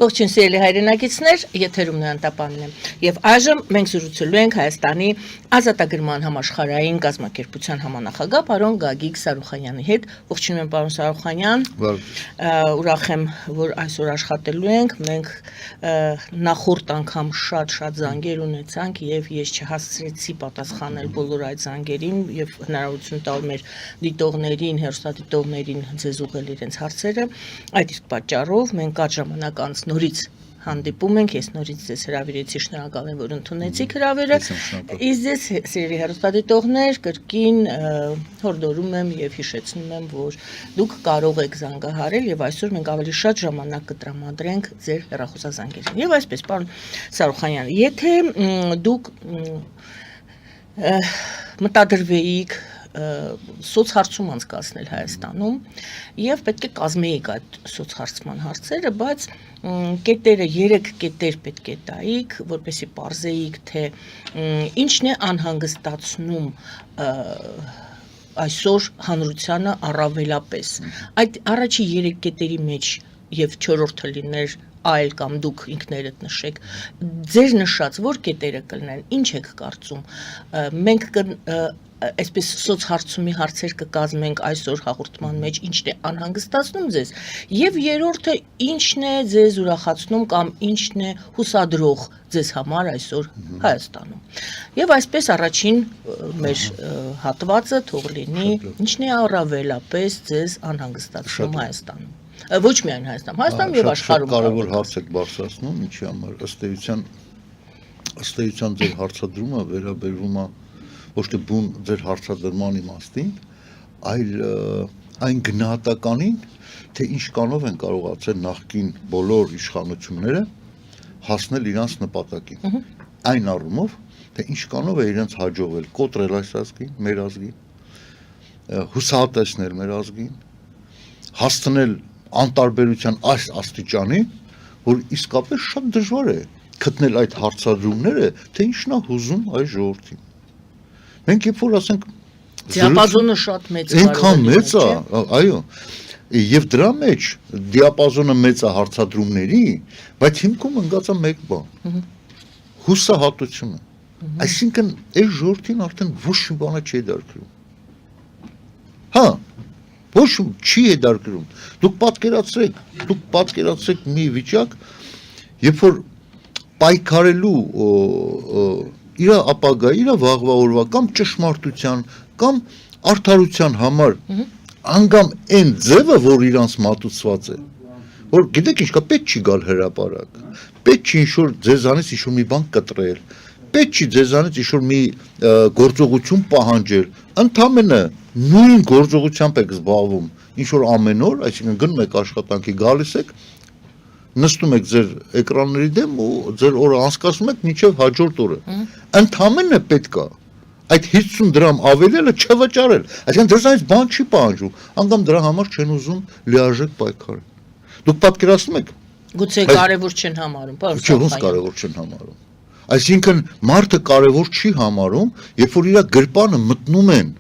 Ողջույն սիրելի հայրենակիցներ, եթերում Նանտապանն է։ Եվ այժմ մենք զրուցելու ենք Հայաստանի ազատագրման համաշխարհային կազմակերպության համանախագահ պարոն Գագիկ Սարուխանյանի հետ։ Ողջույն եմ պարոն Սարուխանյան։ Ուրախ եմ, որ այսօր աշխատելու ենք։ Մենք նախորդ անգամ շատ զանգեր ունեցանք եւ ես չհասցրեցի պատասխանել բոլոր այդ զանգերին եւ հնարավորություն տալ մեր դիտողներին, հեռուստադիտողներին ձեզ ուղղել իրենց հարցերը։ Այդ իսկ պատճառով մենք կարճ ժամանակ անց նորից հանդիպում ենք, ես նորից ձեզ հրավիրեցի, շնորհակալ եմ, որ ընդունեցիք հրավերը։ Իսկ ձեզ սիրելի հեռուստադիտողներ, կրկին հորդորում եմ եւ հիշեցնում եմ, որ դուք կարող եք զանգահարել եւ այսօր մենք ավելի շատ ժամանակ կտրամադրենք ձեր հեռախոսազանգերին։ Եվ այսպես, պարոն Սարուխանյան, եթե դուք մտադրվեիք սոցհարցում անցկացնել Հայաստանում եւ պետք է կազմեիք այդ սոցհարցման հարցերը, բայց կետերը 3 կետեր պետք է տայիք, որպեսզի պարզեիք, թե ինչն է անհանգստացնում այսօր հանրությանը առավելապես։ Այդ առաջի 3 կետերի մեջ եւ 4-րդը լիներ այլ կամ դուք ինքներդ նշեք, ձեր նշած որ կետերը կլինեն, ինչ եք կարծում։ Մենք այսպես սոցհարցումի հարցեր կկազմենք այսօր հաղորդման մեջ, ինչն է անհանգստացնում ձեզ, եւ երրորդը ինչն է ձեզ ուրախացնում կամ ինչն է հուսադրող ձեզ համար այսօր Հայաստանում։ Եվ այսպես առաջին մեր հատվածը թող լինի, ինչն է առավելապես ձեզ անհանգստացնում Հայաստանում։ Ոչ միայն Հայաստանում եւ աշխարհում։ Կարևոր հարց եք բարձրացնում, ինչի համար ըստ էության ձեր հարցադրումը վերաբերվում է ոչ թե բուն ձեր հարցադրման իմաստին, այլ այն գնահատականին, թե ինչ կանով են կարողացել նախկին բոլոր իշխանությունները հասնել իրանց նպատակին։ Այն առումով, թե ինչ կանով է իրենց հաջողվել կոտրել այս ազգին, մեր ազգին, հուսահատեցնել մեր ազգին, հասցնել անտարբերության այս աստիճանի, որ իսկապես շատ դժվար է գտնել այդ հարցադրումները, թե ինչն է հուզում այս ժողովրդին։ Մենք երբ որ ասենք դիապազոնը շատ մեծ այնքան մեծ է, այո, եւ դրա մեջ դիապազոնը մեծ է հարցադրումների, բայց հիմքում ընկած է մեկ բան՝ հուսահատությունը։ Այսինքն այս ժողովրդին արդեն ոչ մի բան չի դարքրում։ Հա, ոչ չի դարքրում։ Դուք պատկերացրեք մի վիճակ, երբ որ պայքարելու իր ապագա, իր վաղվա օրվա կամ ճշմարտության կամ արդարության համար անգամ այն ձևը, որ իրանց մատուցված է, որ գիտեք ինչ կա, պետք չի գալ հրապարակ, պետք չի ինչ-որ ձեզանից ինչ-որ մի բան կտրել, պետք չի ձեզանից ինչ-որ մի գործողություն պահանջել, ընդամենը նույն գործողությամբ եք զբաղվում, ինչ-որ ամեն օր, այսինքն գնում եք աշխատանքի, գալիս եք, նստում եք ձեր էկրանների դեմ ու ձեր օրը անցկացնում եք մինչև հաջորդ օրը։ Ընդամենը պետք է այդ 50 դրամ ավելելը չվճարել։ Այսինքն դրանից բան չի պահանջում, անգամ դրա համար չեն ուզում լիարժեք պայքարել։ Դուք պատկերացնում եք։ Գուցե կարևոր չեն համարում, պարոն Սարուխանյան։ Ոնց կարևոր չեն համարում։ Այսինքն մարդը կարևոր չի համարում, երբ որ իր գրպանը մտնում են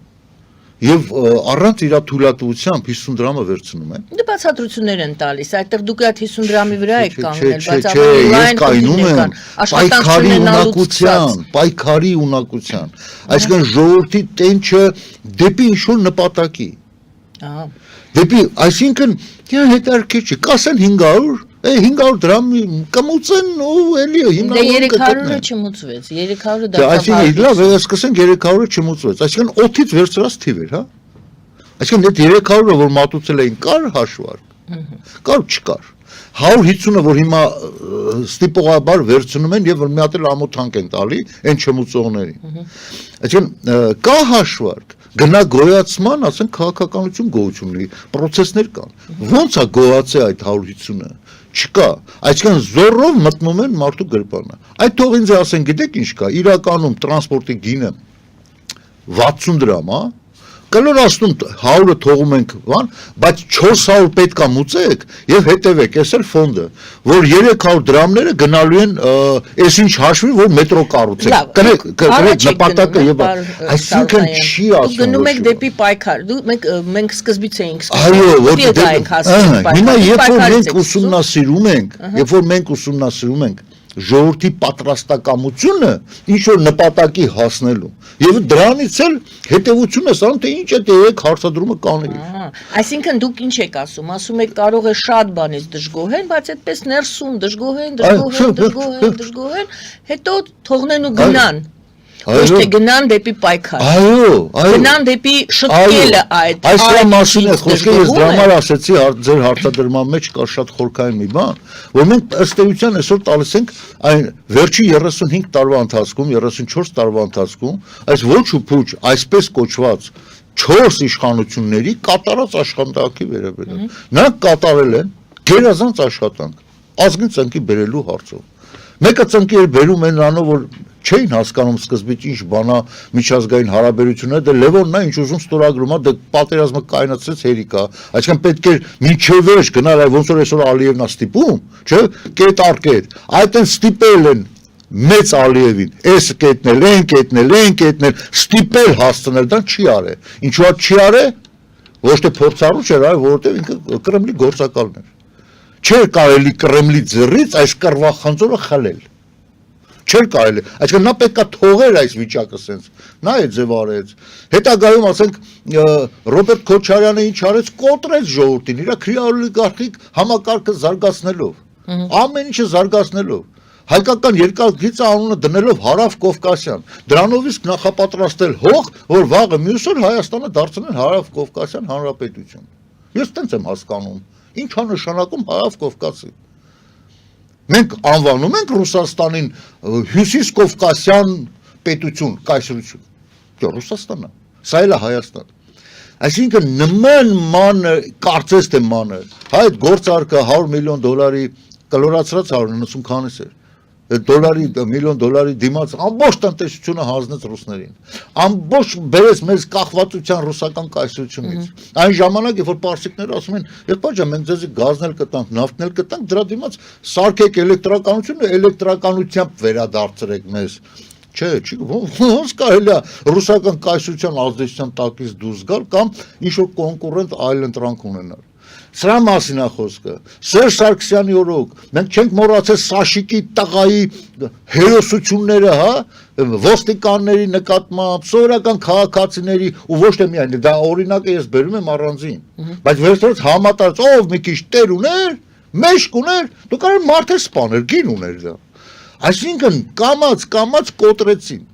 եւ առանց իր թույլատվությամբ 50 դրամը վերցնում են։ Դե բացատրություններ են տալիս, այդտեղ դուք այդ 50 դրամի վրա եք կանգնել, բայց ես կայնում եմ պայքարի ունակության, այսինքն ժողովրդի տենչը դեպի ինչ-որ նպատակի։ Դեպի, այսինքն հետարքեր չի, կասեն 500 դրամ կմուծեն ու էլի հիմնավորում կգտնեն։ Դե 300-ը չմուծվեց, 300-ը դա այսինքն լավ, սկսենք 300-ը չմուծվեց, այսինքն օդից վերցրած թիվ էր, հա։ Այսինքն այդ 300-ը, որ մատուցել էին, կար հաշվարկ, կար չկար։ 150-ը, որ հիմա ստիպողաբար վերցնում են եւ որ մի հատ էլ ամոթանք են տալի այն չմուծողներին։ Այսինքն կա հաշվարկ, գնա գոյացման, ասենք քաղաքականություն գոյություն ունի, process-ներ կան։ Ոնց է գոյացել այդ 150-ը։ Չկա, այսինքն զորով մտնում են մարդու գրպանը։ Այդ թող ինձ ասեն, գիտեք ինչ կա, իրականում տրանսպորտի գինը 60 դրամ, հա, կլորացնում 100-ը թողում ենք բան, բայց 400 պետքա մուծեք եւ հետեւեք, էս էլ ֆոնդը, որ 300 դրամները գնալու են այսինչ հաշվի, որ մետրո կառուցեք։ Կրեք նպատակը եւ այսինքն չի ասում։ Դու գնում եք դեպի պայքար։ Մենք սկզբից էինք սկսում։ Հիմա երբ որ մենք ուսումնասիրում ենք ժողովրդի պատրաստակամությունը ինչ որ նպատակի հասնելու եւ դրանից էլ հետեւություն է սան թե ինչ է դեք հարցադրումը կանեի այսինքն դուք ինչ եք ասում եք կարող է շատ բանից դժգոհեն բայց այդպես ներսում դժգոհեն հետո թողնեն ու գնան ոչ թե գնան դեպի պայքար գնան դեպի շտկելը այդ մասին է խոսքը ես դրա համար ասեցի ձեր հարցադրման մեջ կա շատ խորքային մի բան որ մենք ըստ էության այսօր տալիս ենք այն վերջի 35 տարվա ընթացքում 34 տարվա ընթացքում այս ոչ ու փուչ այսպես կոչված 4 իշխանությունների կատարած աշխատանքի վերաբերյալ նրանք կատարել են գերազանց աշխատանք ազգին ծնկի բերելու հարցով մեկը ծնկի էր բերում են նրանով որ չէին հասկանում սկզբից ինչ բանա միջազգային հարաբերությունները դե Լևոնն է ինչ ուզում ստորագրում է դե պատերազմը կայացրեց հերիկա այսինքն պետք է միջև վերջ գնալ այ ոնց որ այսօր Ալիևն է ստիպում չէ կետ առ կետ այդ են ստիպել են մեծ Ալիևին այս կետնել ստիպել հասցնել դա չի արել ինչու՞ չի արել ոչ թե փորձառու չէր այլ որովհետև ինքը Կրեմլի գործակալն էր չէր կարելի Կրեմլի ձեռից այս կռվախանձորը խլել չէր կարելի այսինքն նա պետքա թողեր այս վիճակը սենց նա է ձև արեց հետագայում ասենք Ռոբերտ Քոչարյանը ինչ արեց կոտրեց ժողովրդին իր քրեալիգարխիկ համակարգը զարգացնելով ամեն ինչը զարգացնելով հայկական երկաթգիծը անունը դնելով Հարավ Կովկասյան դրանով իսկ նախապատրաստել հող որ վաղը մյուս օր Հայաստանը դարձնել Հարավ Կովկասյան հանրապետություն ես տենց եմ հասկանում ինչա նշանակում Հարավ Կովկասի մենք անվանում ենք Ռուսաստանին Հյուսիս Կովկասյան պետություն, կայսրություն։ Դե Ռուսաստանն է, սա էլ է Հայաստան։ Այսինքն նման մանր, կարծես թե մանր, այդ գործարքը 100 միլիոն դոլարի կլորացրած 190 քանիս էր։ միլիոն դոլարի դիմաց ամբողջ տնտեսությունը հանձնեց ռուսներին ամբողջ բերեց մեզ կախվածության ռուսական կայսրությունից այն ժամանակ երբ որ պարսիկները ասում են եղբայր մենք ձեզ գազն էլ կտանք նավթն էլ կտանք դրա դիմաց սարքեք էլեկտրականությունը էլեկտրականությամբ վերադարձրեք մեզ չէ ոնց կարելի է ռուսական կայսրության ազդեցության տակից դուրս գալ կամ ինչ որ կոնկուրենտ այլ ընտրանք ունենալ Սրա մասին է խոսքը Սերժ Սարգսյանի օրոք մենք չենք մոռացել Սաշիկի տղայի հերոսությունները հա ոստիկանների նկատմամբ սովորական քաղաքացիների ու ոչ թե միայն դա օրինակը ես բերում եմ առանձին բայց վերջերս համատարած ով մի քիչ տեր ուներ մեշկ ուներ դու կարող մարդը սպաներ գին ուներ դա այսինքն կամած կոտրեցին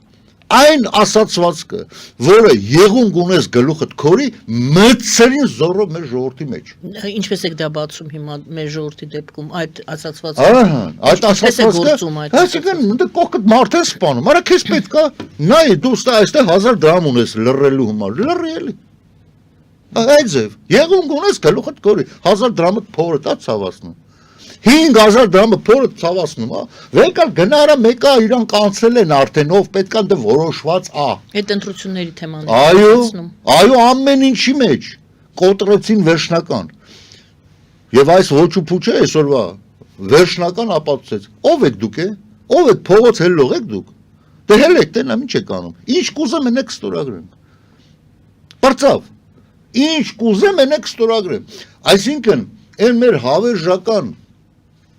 Այն ասացվածքը, որը եղունգ ունես գլուխդ քորի, մտցրին զորով մեր ժողովրդի մեջ։ Ինչպես եք դա բացում հիմա մեր ժողովրդի դեպքում այդ ասացվածքը։ Ահա, այդ ասացվածքը, այսինքն դե կողքդ մարդ է սպանում, արա քեզ պետք է, նայ դու այստեղ 1000 դրամ ունես լռելու համար, լռի էլի։ Այդ ձև, եղունգ ունես գլուխդ քորի, 1000 դրամը փորը դա ցավացնում։ 5000 դրամը փորը ցավացնում, հա։ Վեկալ գնարա մեկը իրան կանցել են արդեն ով պետքա դե որոշված ա։ Այդ ընտրությունների թեման Այո, ամեն ինչի մեջ կոտրեցին վերջնական։ Եվ այս ոչ ու փուչը այսօրվա վերջնական ապացուցեց։ Ով եք դուք է։ Ով եք փողոց հելող եք դուք։ Դե հելեք տենա ինչ եք անում։ Ինչ կուզեմ եք ստորագրեմ։ Բարձավ։ Ինչ կուզեմ եք ստորագրեմ։ Այսինքն այն մեր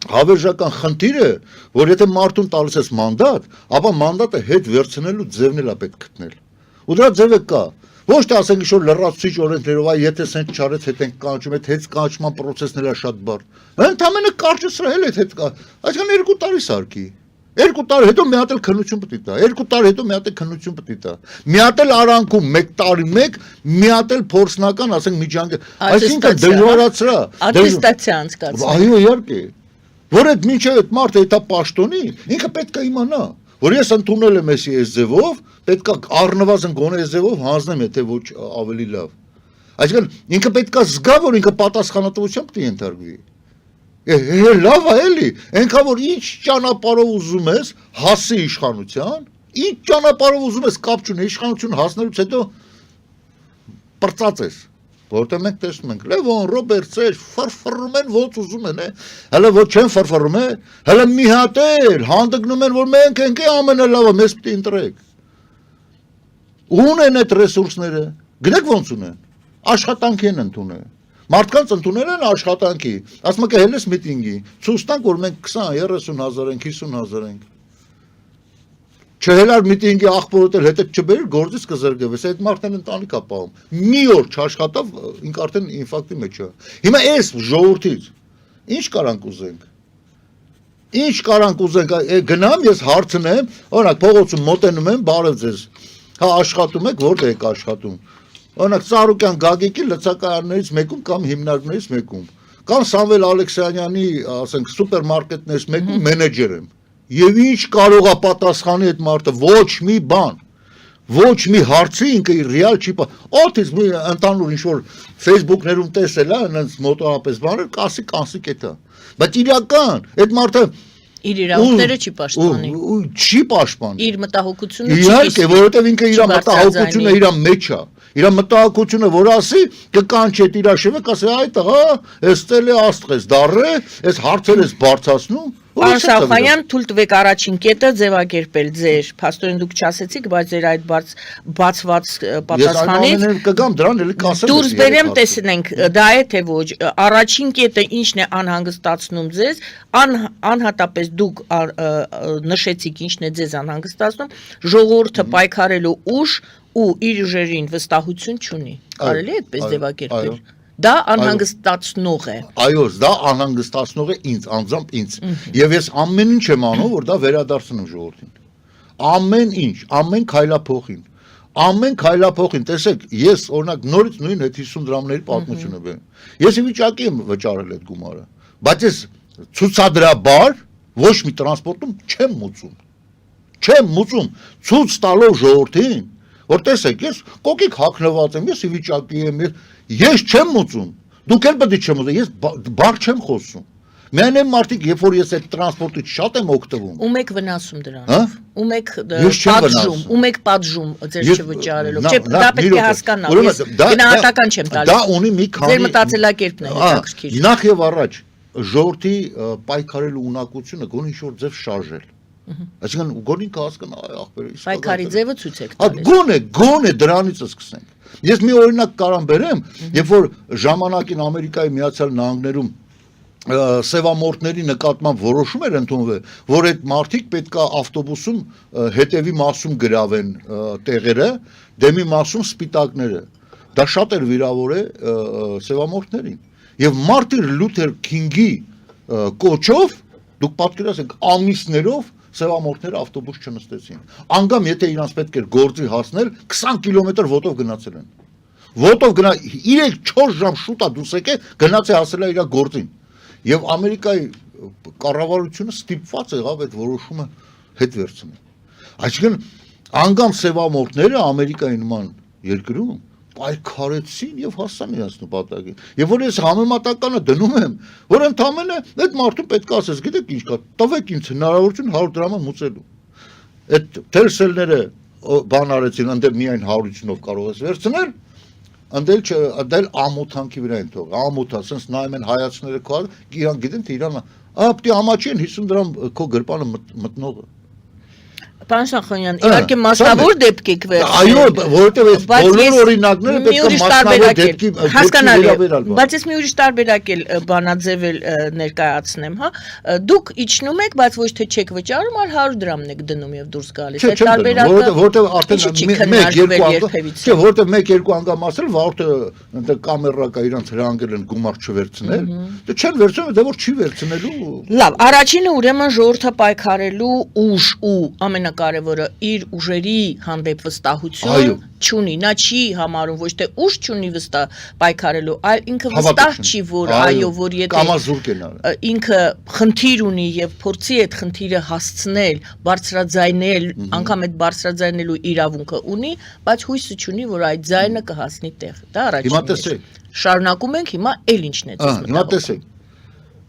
հավերժական խնդիրը, որ եթե մարդուն տալիս ես մանդատ, ապա մանդատը հետ վերցնելու ձևն էլ է պետք գտնել։ Ու դրա ձևը կա։ Ոչ թե ասենք ինչ որ լրացուցիչ օրենքներով, այ եթե սենց չարեց հետ ենք կանչում, այդ հետ կանչման process-ն էլ է շատ բարդ։ Ընդամենը կարճացրել հետ կա։ Այսինքն 2 տարի սարքի։ 2 տարի հետո մի հատ էլ քննություն պետք է տա։ 2 տարի հետո մի հատ էլ քննություն պետք է տա։ Մի հատ էլ արանքում 1 տարի մեկ, մի հատ էլ փորձնական, ասենք միջանկյալ։ Այսինքն դժվարացրա։ Ատեստացիա անցկացրել։ Այո, իհարկե։ Որ այդ մինչև այդ մարդը դա պաշտոնի, ինքը պետք է իմանա, որ ես ընդունել եմ էսի այս ձևով, պետք է առնվազն գոնե այս ձևով հանձնեմ, եթե ոչ ավելի լավ։ Այսինքն ինքը պետք է զգա, որ ինքը պատասխանատվությամբ պետք է ենթարկվի։ Լավ է էլի, այնքան որ ինչ ճանապարհով ուզում ես հասի իշխանության, ինչ ճանապարհով ուզում ես կապ չունի իշխանություն հասնելուց հետո պրծած ես, որտեղ մենք տեսնում ենք, Լևոն, Ռոբերտ, Սերժ, ֆրֆռում են, ոնց ուզում են, հələ ոչ չեն ֆրֆռում, հələ մի հատ էլ հանդգնում են, որ մենք ենք ամենալավը, մեզ պիտի ընտրեք։ Ունեն այդ ռեսուրսները, գնեք ոնց ունեն, աշխատանք են ընդունել, մարդկանց ընդունել են աշխատանքի, ասում եք հելես միտինգի, ցույց տանք, որ մենք 20-30 հազար ենք, 50 հազար ենք, չհելար միտինգի աղբորոտել հետը չբերիր, գործից կզրգվես, այդ մարդն ընտանիք է պահում, մի օր չաշխատավ, ինք արդեն ինֆարկտի մեջ է, հիմա այս ժողովրդից, ինչ կարանք ուզենք, ինչ կարանք ուզենք, գնամ ես հարցնեմ, օրինակ փողոցում մոտենում եմ, բարև ձեզ, հա աշխատում եք, որտեղ եք աշխատում, օրինակ Ծառուկյան Գագիկի լցակայաններից մեկում կամ հիմնարկներից մեկում, կամ Սամվել Ալեքսանյանի, ասենք, սուպերմարկետներից մեկում մենեջեր եմ, եւ ինչ կարող է պատասխանի այդ մարդը, ոչ մի բան, ոչ մի հարցի ինքը ռեալ չի օթից մի ընդանուր ինչ-որ Facebook-ներում տեսել է, այնց մոտորապես բաներ, կասի կետա, բայց իրական, այդ մարդը իր իրավունքները չի պաշտպանի։ Չի պաշտպանի։ Իր մտահոգությունը չի իհարկե, որովհետև ինքը իր մտահոգությունը իր մեջ է։ Իր մտահոգությունը որ ասի, կկանչի այդ իր շեվը, կասի այ տղա, էստել է աստղես դառը, այս հարցեր ես բարձրացնում։ Պարոն Սաուխանյան, թույլ տվեք առաջին կետը ձևակերպել ձեր, փաստորեն դուք չասեցիք, բայց ձեր այդ բացված պատասխանից ես կգամ դրան էլի կասեմ։ Դուրս բերեմ տեսնենք, դա է թե ոչ։ Առաջին կետը ինչն է անհանգստացնում ձեզ, անհատապես դուք նշեցիք ինչն է ձեզ անհանգստացնում, ժողովուրդը պայքարելու ուժ ու իր ուժերին վստահություն չունի։ Կարելի է այդպես ձևակերպել։ Դա անհանգստացնող է։ Այո, դա անհանգստացնող է ինձ, անձամբ ինձ։ Եվ ես ամեն ինչ եմ անում, որ դա վերադարձնեմ ժողովրդին։ Ամեն ինչ, ամեն քայլափոխին։ Ամեն քայլափոխին, տեսեք, ես օրինակ նորից նույն այդ 50 դրամների պատմությունը բերեմ։ Ես ի վիճակի եմ վճարել այդ գումարը, բայց ես ցուցադրաբար ոչ մի տրանսպորտում չեմ մուծում։ Չեմ մուծում, ցույց տալով ժողովրդին, որ տեսեք, ես կոկիկ հագնված եմ, ես ի վիճակի եմ, ես չեմ մուծում, դուք էլ պետք է չեմ մուծում, ես բառ չեմ խոսում։ Միայն այն մարդիկ, երբ որ ես այդ տրանսպորտից շատ եմ օգտվում։ Ում եք վնասում դրանով։ Ում եք պատժում, ում եք պատժում ձեր չվճարելով։ Չէ, դա պետք է հասկանալ։ Ես գնահատական չեմ տալիս։ Դա ունի մի քանի ձեր մտածելակերպն է հետաքրքիր։ Նախ եւ առաջ ժողովրդի պայքարելու ունակությունը գոնե ինչ-որ ձև շարժել։ Այսինքն գոնին կհասկանա ախպերը։ Պայքարի ձևը ցույց եք տալիս։ Գոնե դրանից սկսենք։ Ես մի օրինակ կարամ բերեմ, երբ որ ժամանակին Ամերիկայի Միացյալ Նահանգներում սևամորթների նկատմամբ որոշում էր ընդունվել, որ այդ մարդիկ պետք է ավտոբուսում հետևի մասում գրավեն տեղերը, դեմի մասում սպիտակները։ Դա շատ էր վիրավորել սևամորթներին։ Եվ Մարտին Լութեր Քինգի կոչով դուք պատկերացրեք ամիսներով սևամորթները ավտոբուս չնստեցին։ Անգամ եթե իրանց պետք էր գործի հասնել, 20 կիլոմետր ոտով գնացել են։ Ոտով գնա 3-4 ժամ շուտ է դուս եկել, գնաց է հասել է իր գործին։ Եվ Ամերիկայի կառավարությունը ստիպված եղավ այդ որոշումը հետ վերցնել։ Այսինքն անգամ սևամորթները Ամերիկայի նման երկրում պայքարեցին եւ հասան իրենց նպատակին։ Եվ որ ես համեմատականը դնում եմ, որ ընդհանրապես այդ մարդուն պետք է ասես, գիտեք ինչ կա, տվեք ինձ հնարավորություն 100 դրամը մուծելու։ Այդ թերսելները բան արեցին, ընդ միայն 100-ով կարող ես վերցնել, ընդ ամոթանքի վրա են թողել։ Ամոթա, ասես նայում են հայացքները քո, իրան գիտեն թե իրան, պիտի ամաչի են 50 դրամ քո գրպանը մտնողը։ Պարոն Սաուխանյան, իհարկե մասնավոր դեպք եք վերցրել։ Այո, որովհետև այս բոլոր օրինակները պետք է մասնավոր դեպքի հասկանալի։ Բայց ես մի ուրիշ տարբերակ էլ բանաձևել ներկայացնեմ, հա։ Դուք իջնում եք, բայց ոչ թե չեք վճարում, այլ 100 դրամն եք դնում եւ դուրս գալիս։ Այդ տարբերակը որովհետև արդեն 1-2 անգամ ասել, որտե կամերա կա իրանց հրանգել են գումար չվերցնել, դե չեն վերցնում, դե որ չի վերցնելու։ Լավ, առաջինը ուրեմն ժողովրդը պայքարելու ուժ ու ամենակարևորը իր ուժերի հանդեպ վստահություն չունի, նա չի համարում ոչ թե ուժ չունի վստահ պայքարելու, այլ ինքը վստահ չի, որ այո, որ եթե ինքը խնդիր ունի եւ փորձի այդ խնդիրը հասցնել, բարձրաձայնել, անգամ այդ բարձրաձայնելու իրավունքը ունի, բայց հույսը չունի, որ այդ ձայնը կհասնի տեղ։ Դա առաջինն է։ Շարունակում ենք հիմա էլ ինչն է ցույց տալիս։ Հիմա տեսեք։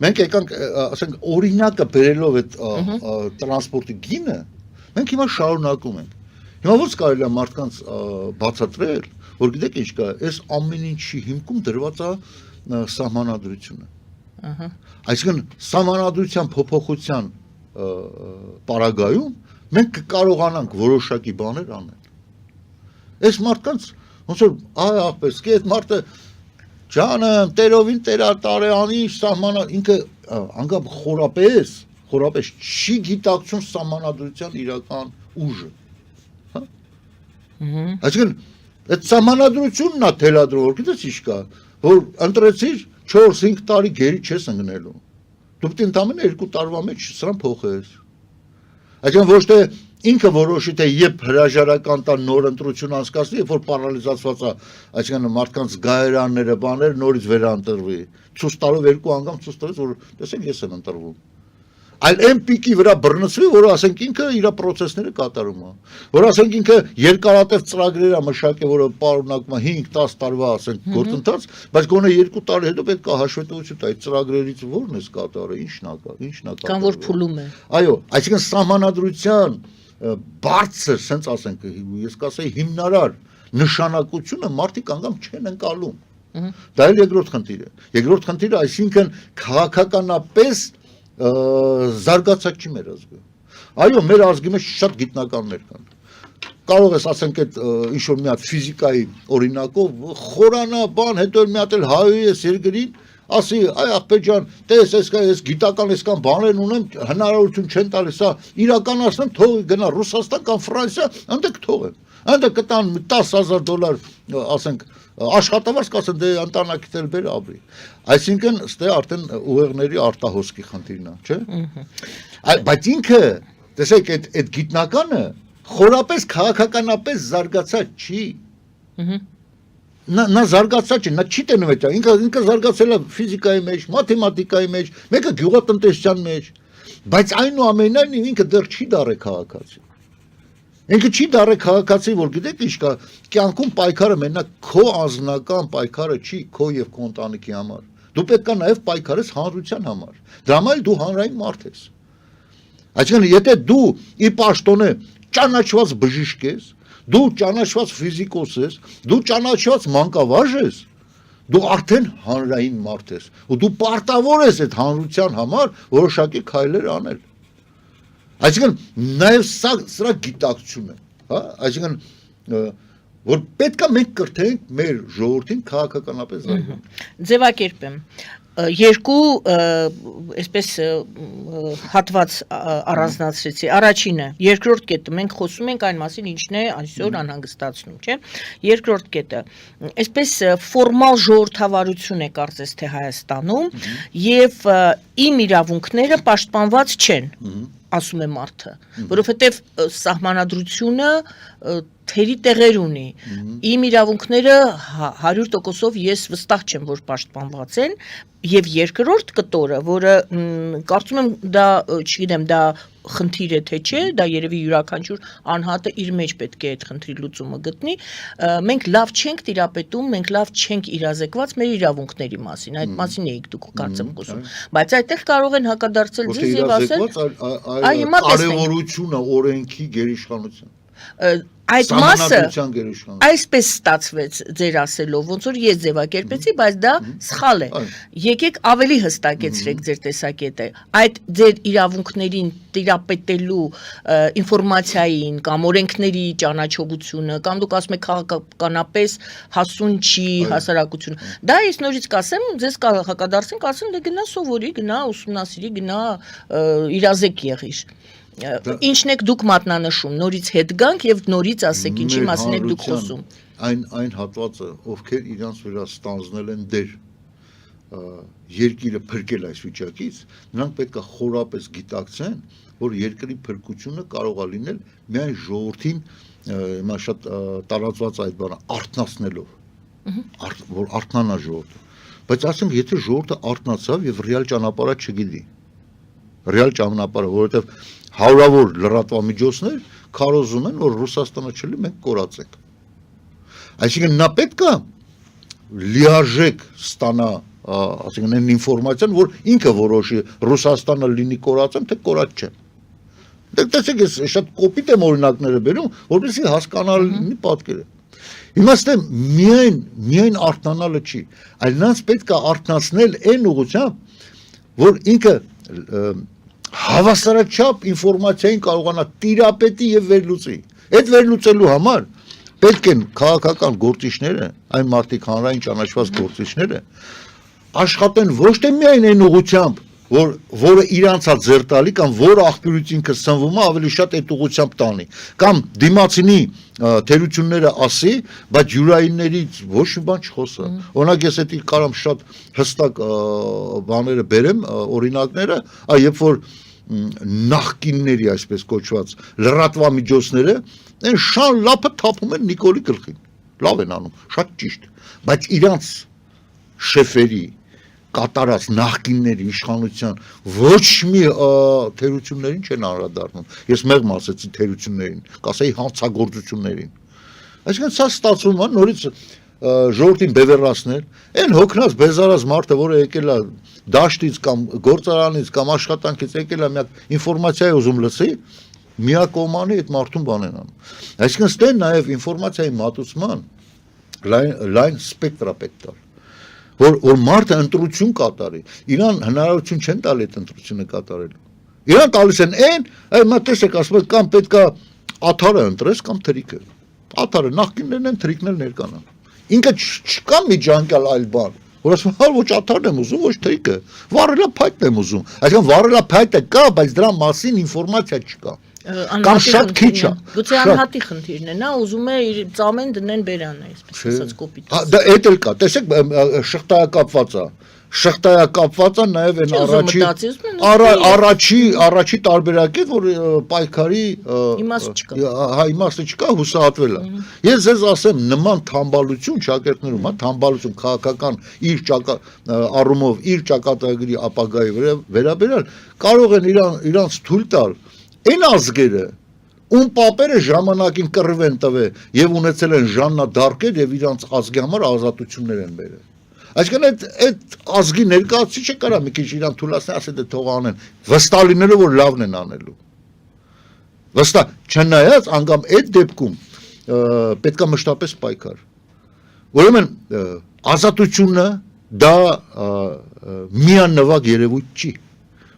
Մենք եկանք, ասենք, օրինակը բերելով այդ տրանսպորտի գինը, մենք հիմա շարունակում ենք։ Հիմա ո՞նց կարելի է մարդկանց բացատրել, որ գիտեք ինչ կա, այս ամեն ինչի հիմքում դրված է սահմանադրությունը։ Ահա։ Այսինքն սահմանադրության փոփոխության պարագայում մենք կկարողանանք որոշակի բաներ անել։ Այս մարդկանց ոնց որ ախպես կի այդ մարդը ջանեմ տերովին տերատարանի սահմանա ինքը անգամ խորապես չի գիտակցում սահմանադրության իրական ուժը։ Հա։ Այսինքն այդ սահմանադրությունն է թելադրում, որ գիտես ինչ կա, որ ընտրեցիր 4-5 տարի գերի չես ընկնելու։ Դու պետք է ընդամենը 2 տարվա մեջ սրան փոխես։ Այսինքն ոչ թե ինքը որոշի թե երբ հրաժարական տան նոր ընտրություն անցկացնի, երբ որ պարալիզացված է, այսինքն մարդկանց գայերանները, բաներ նորից վերանտրվի։ Ցույց տալով 2 անգամ ցույց տալիս, որ տեսեք ես եմ ընտրվում։ Այլ այն պիկի վրա բռնցվի, որ ասենք ինքը իր process-ները կատարում է։ Որ ասենք ինքը երկարատև ծրագրեր է մշակել, որը պարունակում է 5-10 տարվա ասենք գործընթաց, բայց գոնե 2 տարի հետո պետք է հաշվետվություն տա այդ ծրագրերից ո՞րն է կատարը, ինչն է կատարը։ Կամ որ փուլում է։ Այո, այսինքն սահմանադրության բարձր, sense ասենք, ես կասեի հիմնարար նշանակությունը մարդիկ անգամ չեն ընկալում։ Դա էլ երկրորդ խնդիրը։ Երկրորդ խնդիրը այսինքն քաղաքականապես զարգացած չի մեր ազգը։ Այո, մեր ազգի մեջ շատ գիտնականներ կան։ Կարող ես ասենք այդ ինչ որ մի հատ ֆիզիկայի օրինակով խորանա բան, հետո մի հատ էլ հայոյի ես երկրին, ասի, այ ախպեր ջան, տես ես գիտական այսքան բաներ ունեմ, հնարավորություն չեն տալիս, սա իրականացնեմ, թող գնա Ռուսաստան կամ Ֆրանսիա, այնտեղ թողեմ։ Այնտեղ կտան $10,000, ասենք, աշխատավարձ կասեն դե ընտանակիցն էլ բեր ապրի։ Այսինքն ստե արդեն ուղեղների արտահոսքի խնդիրն է, չէ՞։ Բայց ինքը, տեսեք, այդ գիտնականը խորապես քաղաքականապես զարգացած չի։ Նա զարգացած չի, նա չի տենում այդ, ինքը զարգացել է ֆիզիկայի մեջ, մաթեմատիկայի մեջ, մեկը գյուղատնտեսության մեջ, բայց այնուամենայնիվ ինքը դեռ չի դառել քաղաքացի։ Ինքը չի դառել քաղաքացի, որ գիտեք ինչ կա, կյանքում պայքարը մենակ քո անձնական պայքարը չի, քո եւ քո ընտանիքի համար։ Դու պետք է նաեւ պայքարես հանրության համար։ Դրա համար դու հանրային մարդ ես։ Այսինքն, եթե դու ի պաշտոնե ճանաչված բժիշկ ես, դու ճանաչված ֆիզիկոս ես, դու ճանաչված մանկավարժ ես, դու արդեն հանրային մարդ ես, ու դու պարտավոր ես այդ հանրության համար որոշակի քայլեր անել։ Այսինքն նաև սրա գիտակցություն է, հա, այսինքն որ պետք է մենք կրթենք մեր ժողովրդին քաղաքականապես զարգանալ։ Ձևակերպեմ։ Երկու այսպես հատված առանձնացրեցի։ Առաջինը, երկրորդ կետը, մենք խոսում ենք այն մասին, ինչն է այսօր անհանգստացնում, չէ՞։ Երկրորդ կետը, այսպես ֆորմալ ժողովրդավարություն է կարծես թե Հայաստանում, եւ իմ իրավունքները պաշտպանված չեն, ասում է մարդը, որովհետեւ սահմանադրությունը թերի տեղեր ունի։ Իմ իրավունքները 100%-ով ես վստահ չեմ, որ պաշտպանված են, եւ երկրորդ կտորը, որը կարծում եմ դա, չգիտեմ, դա խնդիր է թե չէ, դա երևի յուրաքանչյուր անհատը իր մեջ պետք է այդ խնդրի լուծումը գտնի, մենք լավ չենք տիրապետում, մենք լավ չենք իրազեկված մեր իրավունքների մասին, այդ մասին էիք դուք կարծեմ խոսում, բայց այդտեղ կարող են հակադարձել ձեզ եւ ասել, կարևորությունը օրենքի գերիշխանության այդ մասը այսպես ստացվեց ձեր ասելով, ոնց որ ես ձևակերպեցի, բայց դա սխալ է։ Եկեք ավելի հստակեցրեք ձեր տեսակետը։ Այդ ձեր իրավունքներին տիրապետելու ինֆորմացիային կամ օրենքների ճանաչողությունը, կամ դուք ասում եք քաղաքականապես հասուն չի հասարակությունը։ Դա ես նորից կասեմ, ձեզ հակադարձեն, կասեն դե գնա սովորի, գնա ուսումնասիրի, գնա իրազեկ եղիր։ Ինչն եք դուք մատնանշում, նորից հետ գանք եւ նորից ասեք ինչի մասին եք դուք խոսում։ Այն հատվածը, ովքեր իրանց վրա ստանձնել են դեր երկիրը փրկել այս վիճակից, նրանք պետք է խորապես գիտակցեն, որ երկրի փրկությունը կարող է լինել միայն ժողովրդին, հիմա շատ տարածված այդ բանը, արթնացնելով, որ արթնանա ժողովուրդը։ Բայց ասեմ, եթե ժողովուրդը արթնացավ եւ ռեալ ճանապարհը չգիտի, ռեալ ճանապարհը, որովհետեւ հարյուրավոր լրատվամիջոցներ քարոզում են, որ Ռուսաստանը չլի, մենք կորացենք։ Այսինքն նա պետք է լիարժեք ստանա, ասենք այն ինֆորմացիան, որ ինքը որոշի Ռուսաստանը լինի կորացեմ, թե կորած չէ։ Դեք տեսեք, ես շատ կոպիտ եմ օրինակները բերում, որպեսզի հասկանալ լինի պատկերը։ Հիմա ստե միայն արթնանալը չի, այլ նրանց պետք է արթնացնել այն ուղղությամբ, որ ինքը հավասարաչափ ինֆորմացիային կարողանա տիրապետի եւ վերլուծի։ Այդ վերլուծելու համար պետք են քաղաքական գործիչները, այն մարդիկ հանրային ճանաչված գործիչները աշխատեն ոչ թե միայն այն ուղղությամբ, որը իրանցա ձեռ տալի կամ որը աղբյուրից ինքը սնվում է ավելի շատ այդ ուղղությամբ տանի կամ դիմացինի թերությունները ասի, բայց յուրայիններից ոչ մի բան չխոսա։ Օրինակ ես էդի կարամ շատ հստակ բաները բերեմ, օրինակները, երբ որ նախկինների այսպես կոչված լրատվամիջոցները այն շան լափը թափում են Նիկոլի գլխին։ Լավ են անում, շատ ճիշտ, բայց իրանց շեֆերի կատարած նախկինների իշխանության ոչ մի թերություններին չեն անդրադառնում։ Ես մեղմ ասեցի թերություններին, կասեի հանցագործություններին։ Այսինքն սա ստացվում է նորից ժողովրդին բևեռացնել, այն հոգնած բեզարած մարդը, որը եկել է դաշտից կամ գործարանից կամ աշխատանքից եկել է մի հատ ինֆորմացիա է ուզում լսի, միակողմանի այդ մարդուն բան են անում։ Այսինքն ստեն նաև ինֆորմացիայի մատուցման լայն սպեկտրա պետք տալ։ Որ մարդը ընտրություն կատարի, իրան հնարավորություն չեն տալի այդ ընտրությունը կատարելու։ Իրան տալիս են այն, տեսեք, ասում են կամ պետքա աթարը ընտրես կամ թրիկը։ Աթարը նախկիններն են, թրիկն էլ ներկանան։ Ինքը չկա միջանկյալ այլ բան, որ ասում են, ոչ աթարն եմ ուզում, ոչ թրիկը, վառելափայտն եմ ուզում։ Այսինքն վառելափայտը կա, բայց դրա մասին ինֆորմացիա չկա։ Կամ շատ քիչ է։ Գուցե անհատի խնդիրն է, նա ուզում է իր ծամեն դնեն բերանը, այսպես ասած կոպիտ։ Դա էդ էլ կա, տեսեք, շղթայակապված է նաև այն առաջի տարբերակից, որ պայքարի իմաստը չկա, հուսահատվել է։ Ես ձեզ ասեմ, նման թամբալություն շակերտներում, թամբալություն քաղաքական առումով իր ճակատագրի ապագայի վերաբերյալ կարող են իրանց թույլ տալ այն ազգերը, ում պապերը ժամանակին կռվ են տվել եւ ունեցել են ժաննադարկեր եւ իրանց ազգի համար ազատություններ են բերել։ Այսինքն այդ ազգի ներկայացուցիչը կարա մի քիչ իրան թույլատնի ասել դե թող անեն, վստահ լինելու որ լավն են անելու։ Վստահ չնայած անգամ այդ դեպքում պետքա մշտապես պայքար։ Ուրեմն ազատությունը դա միանվագ երևույթ չի,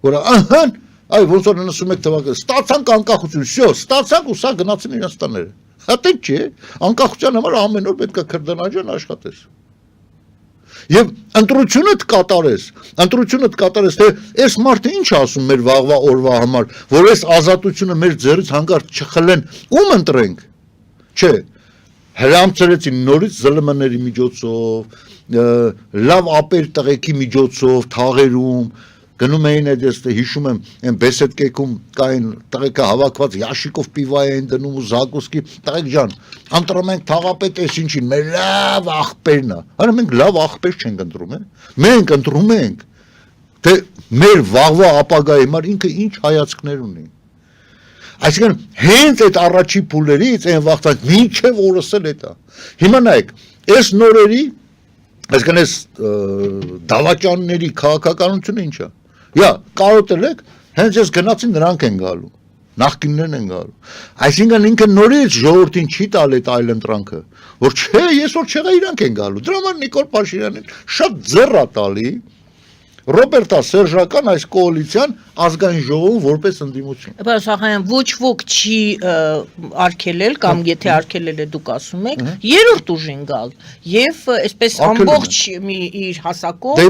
որ ահան այ ոնց որ 91 թվականը ստացանք անկախություն, всё, ստացանք ու սա գնացին իրենց տները։ Հատեն չէ, անկախության համար ամեն օր պետք է քրդանաջան աշխատես։ Եվ ընտրությունդ կատարես, թե այս մարդը ինչ ասում մեր վաղվա օրվա համար, որ այս ազատությունը մեր ձեռից հանկարծ չխլեն, ում ընտրենք։ Չէ, հրամցրեցին նորից ԶԼՄ-ների միջոցով, լավ ապեր տղեկի միջոցով, թաղերում գնում էին այդ ես հիշում եմ այն բեսեդկեքում կային տղեկը հավաքված ящикով պիվա էին դնում ու զակուսկի տղեկ ջան ընտրում ենք թաղապետ էս ինչին մեր լավ աղբերն է հələ մենք լավ աղբեր չենք ընտրում մենք ընտրում ենք թե մեր վաղվա ապագայի համար ինքը ինչ հայացքներ ունի այսինքն հենց այդ առաջի փուլերից այն վաղտանք մինչև օրս էլ էտա հիմա նայեք այս նորերի այսինքն այս դավաճանների քաղաքականությունը ինչ է Յա, կարոտել եք, հենց ես գնացին նրանք են գալու, նախկիններն են գալու, այսինքն ինքը նորից ժողովրդին չի տալ այդ այլ ընտրանքը, որ չէ, ես որ չեղա իրանք են գալու, դրա համար Նիկոլ Փաշինյանին շատ ձեռ է տալի, Ռոբերտա Սերժական այս կոալիցիան ազգային ժողովում որպես ընդդիմություն։ Բայց Սախանյան ոչ ոք չի արգելել կամ եթե արգելել է դուք ասում եք, երրորդ ուժին գալ եւ այսպես ամբողջ մի իր հասակով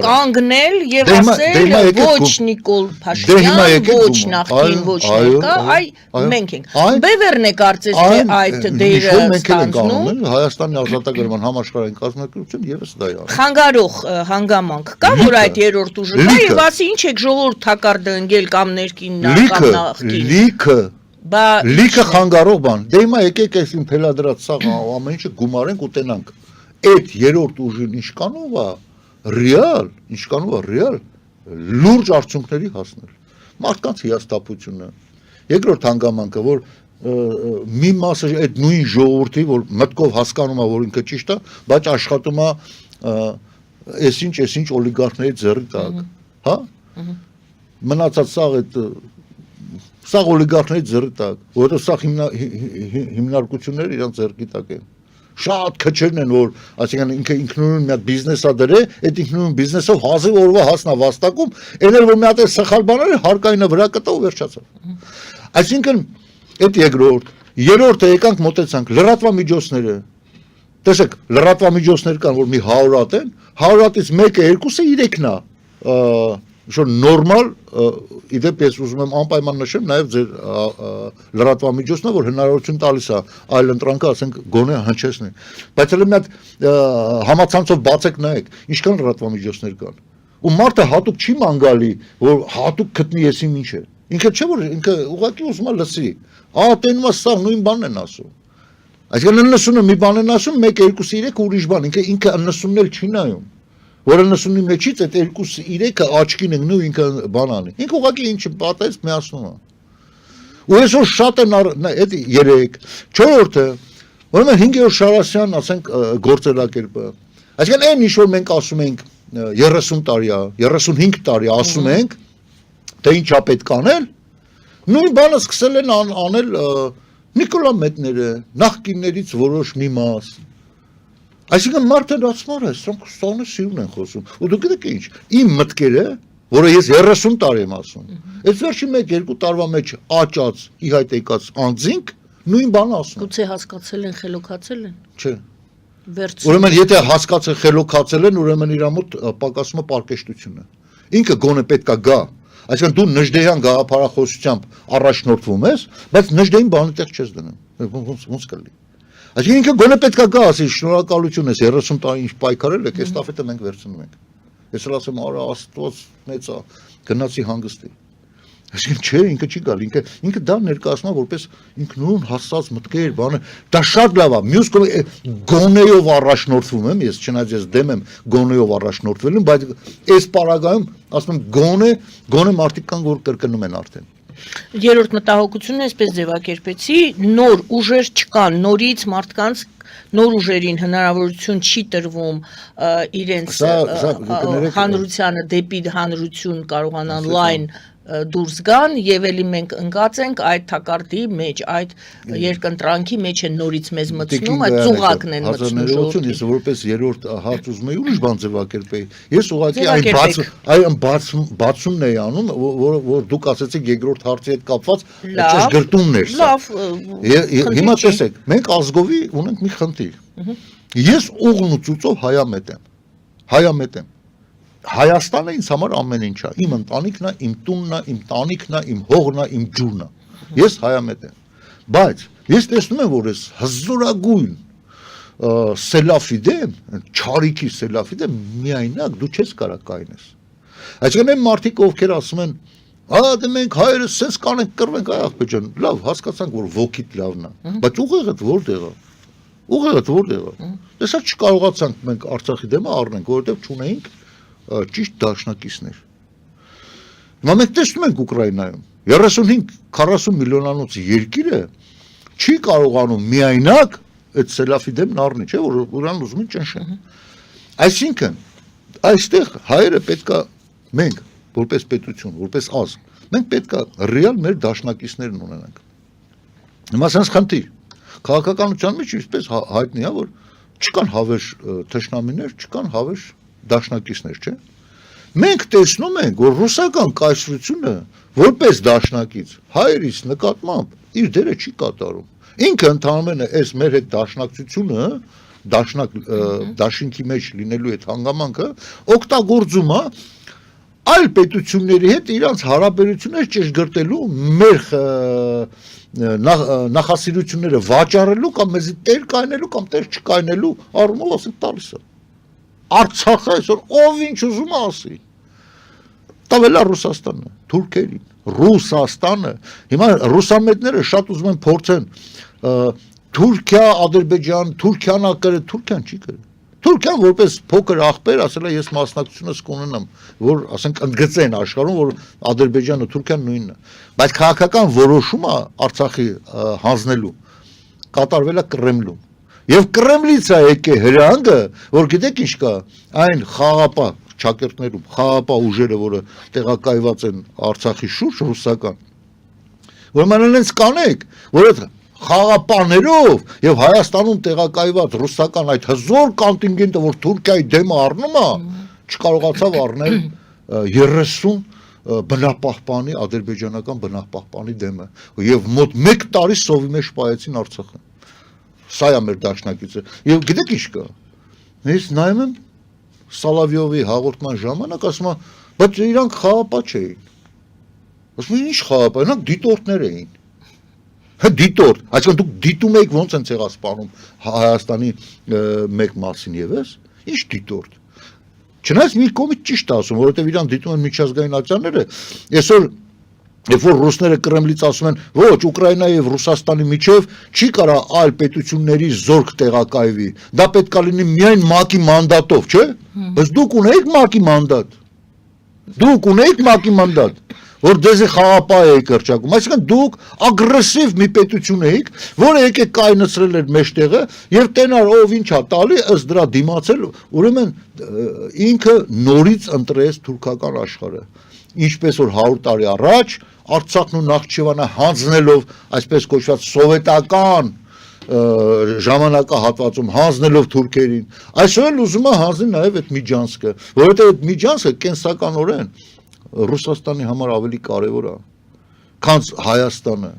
կանգնել եւ ասել ոչ Նիկոլ Փաշինյան, ոչ նախկին, ոչ ներկա, այ մենք ենք։ Բևերն է կարծես թե այդ դերը ստանձնում։ Հայաստանի ազատագրման համաշխարհային կազմակերպություն եւս դա է։ Խանգարող հանգամանք կա որ այդ երրորդ ուժը կա եւ ասի ինչ եք ժողովուրդ հակարդ ընկել կամ ներքին կամ նախքին լիքը խանգարող բան դե հիմա եկեք այս իմ փելադրած սաղ ամեն ինչը գումարենք ու տենանք այդ երրորդ ուժին ինչքանով է ռեալ լուրջ արդյունքների հասնել մարդկանց հիասթափությունը երկրորդ հանգամանքը որ մի մասը այդ նույն ժողովրդի որ մտքով հասկանում է որ ինքը ճիշտ է բայց աշխատում է Այսինչ օլիգարխների ձեռի տակ, հա? Մնացած սաղ այդ Սա օլիգարխների ձեռի տակ, որովհետև սա հիմնարկությունները իրանց ձեռքի տակ են։ Շատ քչերն են, որ այսինքն ինքը ինքնուրույն մի հատ բիզնես է դրել, այդ ինքնուրույն բիզնեսով հազիվ օրվա հասնա վաստակում, այն էլ որ մի հատ սխալ բաներ հարկայինը վրա կտա ու վերջացավ։ Այսինքն այդ երրորդը եկանք մոտեցանք լրատվամիջոցները։ Տեսեք, լրատվամիջոցներ կան, որ մի 100 հատ են, 100 հատից մեկը, երկուսը 3-ն է, Շո նորմալ իդեպ ես ուզում եմ անպայման նշեմ նաև ձեր լրատվամիջոցն է, որ հնարավորություն տալիս է այլ ընտրանքը, ասենք գոնե հնչեցնի։ Բայց հենց մի հատ համացանցով բացեք նայեք, ինչքան լրատվամիջոցներ կան։ Ու մարդը հատուկ չի ման գալի, որ հատուկ գտնի եսի ինչ է։ Ինքը չէ որ ինքը ուղղակի ուզում է լսի։ Տենում է սա նույն բանն են ասում։ Այսինքն 90-ը մի բան են ասում, 1 2 3 ուրիշ բան, ինքը 90-ն էլ չի նայում։ Որը 90-ի մեջից այդ 2-3-ը աչքին ընկնի ու ինքը բան անի։ Ինքը ուղղակի ինչը պատից միացնում է։ Ու այսօր շատ են այդ 3, 4-ը, ուրեմն 5-րդ Շարասյան, ասենք գործելակերպը։ Այսինքն այն ինչ որ մենք ասում ենք 30 տարի է, 35 տարի ասում ենք, թե ինչա պետք անել, նույն բանը սկսել են անել Նիկոլա Մետները, նախկիններից որոշ մի մաս։ Այսինքն մարդը դասմար է, սրանք սիրուն են խոսում։ Ու դուք գիտեք ինչ, իմ մտքերը, որը ես 30 տարի եմ ասում, այս վերջի 1-2 տարվա մեջ աճած, ի հայտ եկած անձինք նույն բանը ասում։ Գուցե հասկացել են, խելոքացել են։ Չէ։ Վերջ։ Ուրեմն եթե հասկացել, խելոքացել են, ուրեմն իր մոտ պակասում է պարկեշտությունը։ Ինքը գոնե պետքա գա։ Այսինքն դու Նժդեհյան գաղափարախոսությամբ առաջնորդվում ես, բայց Նժդեհին բանի տեղ չես դնում։ Ոնց կլինի։ Այսինքն ինքը գոնե պետքա գա, ասի շնորհակալություն ես 30 տարի ինչ պայքարել եք, այս տաֆետը մենք վերցնում ենք։ Ես էլ ասեմ, արա Աստված մեծ է, գնացի հանգստի։ Այսինքն չէ, ինքը չի գալ, ինքը դա ներկայացնում է որպես ինքնուրույն հասած մտքեր, բանը, դա շատ լավ է։ Մյուս գոնեով առաջնորդվում եմ, ես չնայած ես դեմ եմ գոնեով առաջնորդվելուն, բայց այս պարագայում ասում եմ գոնե մարդիկ կան, որ կրկնում են արդեն։ Երրորդ մտահոգությունը այսպես ձևակերպեցի, նոր ուժեր չկան, նորից մարդկանց նոր ուժերին հնարավորություն չի տրվում իրենց հանրությանը դեպի հանրություն կարողանան լայն դուրս գան եւ էլի մենք ընկած ենք այդ թակարդի մեջ, այդ երկընտրանքի մեջ են նորից մեզ մտցնում, այդ ծուղակն են մտցնում։ Ես որպես երրորդ հարց ուզում եի ուրիշ բան ձևակերպեի։ Ես ուղղակի այն բացումն էի անում, որ դուք ասեցիք երկրորդ հարցի հետ կապված ճշգրտումն էր սա։ Հիմա տեսեք, մենք ազգովի ունենք մի խնդիր։ Ես ուղղն ու ծուծով հայամետ եմ։ Հայաստանը ինձ համար ամեն ինչ է, իմ ընտանիքն է, իմ տունն է, իմ տանիքն է, իմ հողն է, իմ ջուրն է։ Ես հայամետ եմ։ Բայց ես տեսնում եմ, որ ես հզորագույն սելավի դեմ, չարիքի սելավի դեմ միայնակ դու չես կարող կայնես։ Այսինքն այն մարդիկ, ովքեր ասում են, դե մենք հայերս սենց կանենք կռվենք, այ աղբե ջան, լավ, հասկացանք, որ ոգիդ լավն է, բայց ուղեղդ որտեղ է։ Ուղեղդ որտեղ է։ Դեսա չկարողացանք մենք Արցախի դեմը առնենք, որովհետև չունեինք ճիշտ դաշնակիցներ։ Հիմա մենք տեսնում ենք Ուկրաինայում 35-40 միլիոնանոց երկիրը չի կարողանում միայնակ այդ սելավի դեմն առնի, չէ՞ որ ուրան ուզում են ճնշեն։ Այսինքն այստեղ հայերը պետքա մենք որպես պետություն, որպես ազգ, մենք պետքա ռեալ մեր դաշնակիցներն ունենանք։ Հիմա sense խնդիր քաղաքականության մեջ ինչպես հայտնի է, որ չկան հավերժ թշնամիներ, չկան հավերժ դաշնակիցներ, չէ՞։ Մենք տեսնում ենք, որ ռուսական կայսրությունը որպես դաշնակից հայերից նկատմամբ իր դերը չի կատարում։ Ինքը ընդհանրապես այս մեր հետ դաշնակցությունը, դաշինքի մեջ լինելու այդ հանգամանքը օգտագործում է այլ պետությունների հետ իրանց հարաբերություններ ճշգրտելու մեր նախասիրությունները վաճառելու կամ մեզի տեր կայնելու կամ տեր չկայնելու առումով ասենք տալիս է։ Արցախը այսօր ով ինչ ուզում ասի։ Տավել է Ռուսաստանը, թուրքերին, Ռուսաստանը։ Հիմա ռուսամետները շատ ուզում են փորձեն Թուրքիա, Ադրբեջան, Թուրքիան ակրել, Թուրքիան չի կրել։ Թուրքիան որպես փոքր աղբեր ասել է ես մասնակցությունս կունենամ, որ ասենք ընդգծեն աշխարհում, որ Ադրբեջանը, Թուրքիան նույնն է։ Բայց քաղաքական որոշումը Արցախի հանձնելու կատարվել է Կրեմլում։ Եվ Կրեմլից է եկել հրանգը, որ գիտեք ինչ կա, այն խաղապահ ճակերտներում, խաղապահ ուժերը, որը տեղակայված են Արցախի շուրջ ռուսական, Ուրեմն այնց կանեք, որ այդ խաղապաներով եւ Հայաստանում տեղակայված ռուսական այդ հզոր կոնտինգենտը, որ Թուրքիայի դեմը առնում է, չկարողացավ առնել 30 բնապահպանի, ադրբեջանական բնապահպանի դեմը եւ մոտ 1 տարի սովի մեջ շպայեցին Արցախը։ Սա է մեր դաշնակիցը։ Եվ գիտեք ինչ կա։ Ես նայում եմ Սալավյովի հաղորդման ժամանակ ասում եմ, բայց իրանք խաղապա չէին։ Ասում եմ, ինչ խաղապա, իրանք դիտորդներ էին։ Դիտորդ, այսինքն դուք դիտում եք ոնց են ցեղասպանում Հայաստանի մեկ մասին եւս, ինչ դիտորդ։ Չնայած մի կողմից ճիշտ ասում, որովհետև իրան դիտում են միջազգային ատյանները, այսօր երբ որ ռուսները Կրեմլից ասում են, ոչ, Ուկրաինայի եւ Ռուսաստանի միջև չի կարա այլ պետությունների զորք տեղակայվի, դա պետք է լինի միայն ՄԱԿ-ի մանդատով, չէ՞։ Բայց դուք ունեիք ՄԱԿ-ի մանդատ։ Դուք ունեիք ՄԱԿ-ի մանդատ, որ դեզի խաղապահ էիք կրճակում, այսինքն դուք ագրեսիվ մի պետություն էիք, որը եկեք կայնացրել էր մեջտեղը եւ տենար ով ինչա տալի ըստ դրա դիմացել, ուրեմն ինքը նորից ընտրեց թուրքական աշխարհը, ինչպես որ 100 տարի առաջ Արցախն ու Նախճիվանը հանձնելով այսպես կոչված սովետական ժամանակահատվածում հանձնելով թուրքերին, այսօր ուզում է հանձնել նաեւ այդ Միջանսկը, որովհետեւ այդ Միջանսկը կենսականորեն Ռուսաստանի համար ավելի կարևոր է, քան Հայաստանը։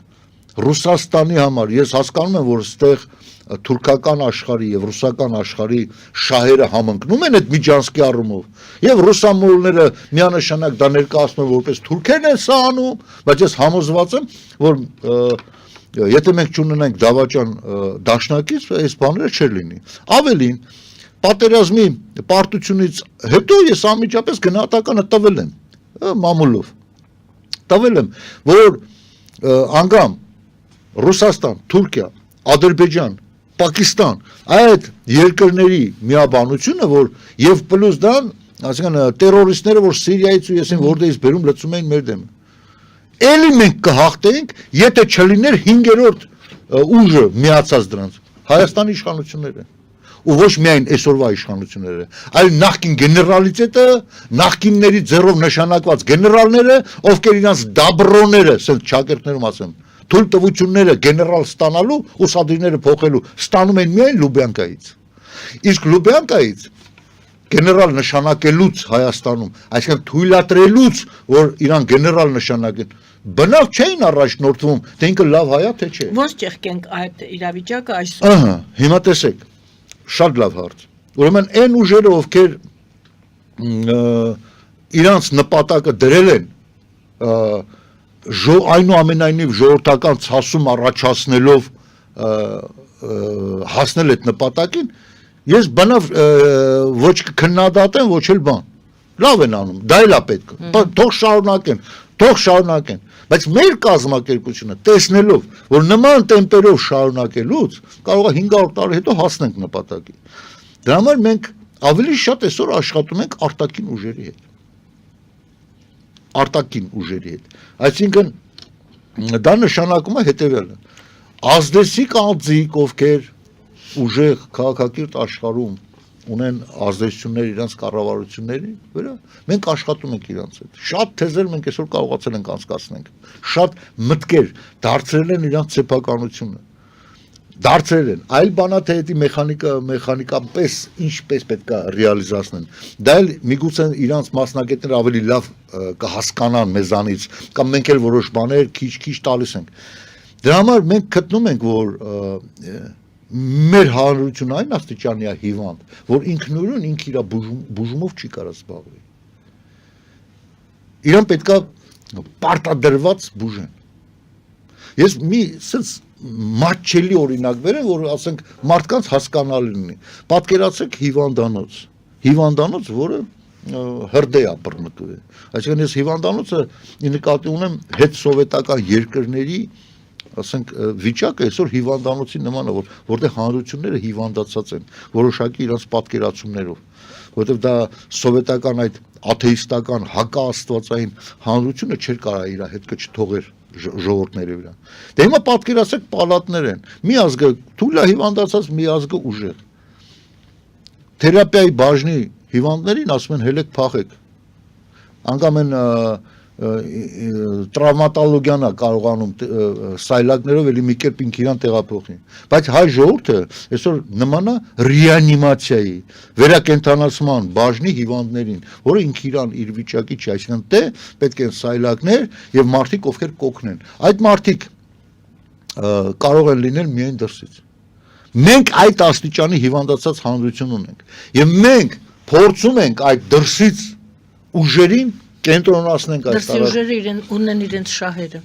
Ռուսաստանի համար ես հասկանում եմ, որ այստեղ թուրքական աշխարհի եւ ռուսական աշխարհի շահերը համընկնում են այդ Միջանսկի առումով։ Եվ ռուսամոլները միանշանակ դա ներկայացնում են որպես թուրքերն են սա անում, բայց ես համոզված եմ, որ եթե մենք չունենանք դավաճան դաշնակից, այս բաները չէր լինի։ Ավելին, պատերազմի պարտությունից հետո ես անմիջապես գնահատականը տվել եմ մամուլով, տվել եմ, որ անգամ Ռուսաստան, Թուրքիա, Ադրբեջան, Պակիստան, այդ երկրների միաբանությունը, որ եւ պլյուս դան, այսինքն տերորիստները, որ Սիրիայից ու եսին որտեղից բերում լցում էին մեր դեմը։ Էլի մենք կհաղթենք, եթե չլիներ 5-րդ ուժը միացած դրանց, Հայաստանի իշխանությունները։ Ու ոչ միայն այսօրվա իշխանությունները, այլ նախկին գեներալիտետը, նախկինների ձեռով նշանակված գեներալները, ովքեր իրանց դաբրոները, ասենք ճակերտներում ասեմ, թույլտվությունները գեներալ ստանալու, ուսադրիները փոխելու, ստանում են միայն Լուբյանկայից։ Իսկ Լուբյանկայից գեներալ նշանակելուց Հայաստանում, այսինքն թույլատրելուց, որ իրան գեներալ նշանակեն, բնավ չէին առաջնորդվում, թե ինքը լավ հայա թե չէ։ Ոնց ճեղքենք այդ իրավիճակը այսօր։ Ահա, հիմա տեսեք, շատ լավ հարց։ Ուրեմն այն ուժերը, ովքեր իրանց նպատակը դրել են այնուամենայնիվ ժողովրդական ցասում առաջացնելով հասնել այդ նպատակին, ես բնավ ոչ քննադատեմ, ոչ էլ բան։ Լավ են անում, դա էլ է պետք։ Թող շարունակեն, բայց մեր կազմակերպությունը տեսնելով, որ նման տեմպերով շարունակելուց կարող է 500 տարի հետո հասնենք նպատակի։ Դրա համար մենք ավելի շատ այսօր աշխատում ենք արտաքին ուժերի հետ։ Արտաքին ուժերի հետ։ Այսինքն դա նշանակում է հետևյալը. ազդեցիկ անձիկ, ովքեր ուժեղ քաղաքակիրթ աշխարհում ունեն ազդեցություններ իրանց կառավարությունների վրա, մենք աշխատում ենք իրանց հետ։ Շատ թեզեր մենք այսօր կարողացել ենք անցկացնենք։ Շատ մտքեր դարձրել են իրանց սեփականությունը։ Դարձրել են, այլ բանա թե դա մեխանիկապես ինչպես պետք է ռեալիզացնեն։ Դա էլ միգուցե իրանց մասնագետները ավելի լավ կհասկանան մեզանից, կամ մենք էլ որոշ բաներ քիչ տալիս ենք։ Դրա համար մենք գտնում ենք, որ մեր հանրությունը այն աստիճանի է հիվանդ, որ ինքնուրույն ինքը իր բուժումով չի կարող զբաղվել։ Իրան պետքա պարտադրված բուժեն։ Ես մի sense մատչելի օրինակ բերեմ, որ ասենք մարդկանց հասկանալի լինի։ Պատկերացրեք հիվանդանոց, որը հրդեհ է բռնկվել։ Այսինքն ես հիվանդանոցը նկատի ունեմ հետ սովետական երկրների, ասենք վիճակը այսօր հիվանդանոցի նման է, որտեղ հանրությունները հիվանդացած են որոշակի իրենց պատկերացումներով, որտեղ դա սովետական այդ աթեիստական հակաաստվածային հանրությունը չէր կարող իր հետքը չթողեր ժողովուրդների վրա։ Դե հիմա պատկերացրեք պալատներ են, մի ազգը թույլ է հիվանդացած, մի ազգը ուժեղ։ Թերապիայի բաժնի հիվանդներին ասում են հելեք փախեք։ Անգամ են տրավմատոլոգիան է կարողանում սայլակներով էլի մի կերպ ինքն իրան տեղափոխի։ Բայց հայ ժողովուրդը այսօր նման է ռեանիմացիայի, վերակենդանացման բաժնի հիվանդներին, որը ինքն իրան իր վիճակի չի, այսինքն դե պետք են սայլակներ եւ մարդիկ ովքեր կօգնեն։ Այդ մարդիկ կարող են լինել միայն դրսից։ Մենք այդ աստիճանի հիվանդացած հանրություն ունենք եւ մենք փորձում ենք այդ դրսից ուժերին կենտրոնացնենք այս Դրսի ուժերը ունեն իրենց շահերը։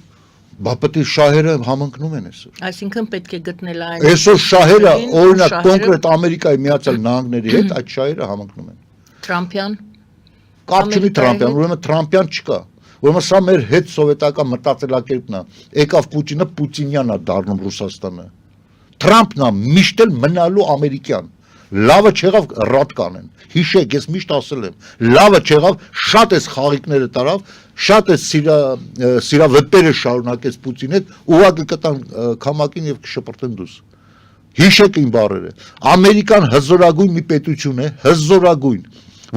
Բա պետք է շահերը համընկնում են այսօր։ Այսինքն պետք է գտնել այն։ Այսօր շահերը, օրինակ կոնկրետ Ամերիկայի Միացյալ Նահանգների հետ այդ շահերը համընկնում են։ Թրամփյան Կապ չունի Թրամփյան, ուրեմն Թրամփյան չկա։ Ուրեմն սա մեր հետ սովետական մտածելակերպն է։ Եկավ Պուտինը, Պուտինյան է դառնում Ռուսաստանը։ Թրամփն է միշտ էլ մնալու ամերիկյան։ Լավը չեղավ ռատ կանեն։ Հիշեք, ես միշտ ասել եմ, լավը չեղավ, շատ էս խաղիկները տարավ, շատ էս սիրավեպերը շարունակեց Պուտինի հետ, ուղղակի կտան քամակին եւ կշպրտեն դուս։ Հիշեք իմ բառերը։ Ամերիկան հզորագույն մի պետություն է, հզորագույն,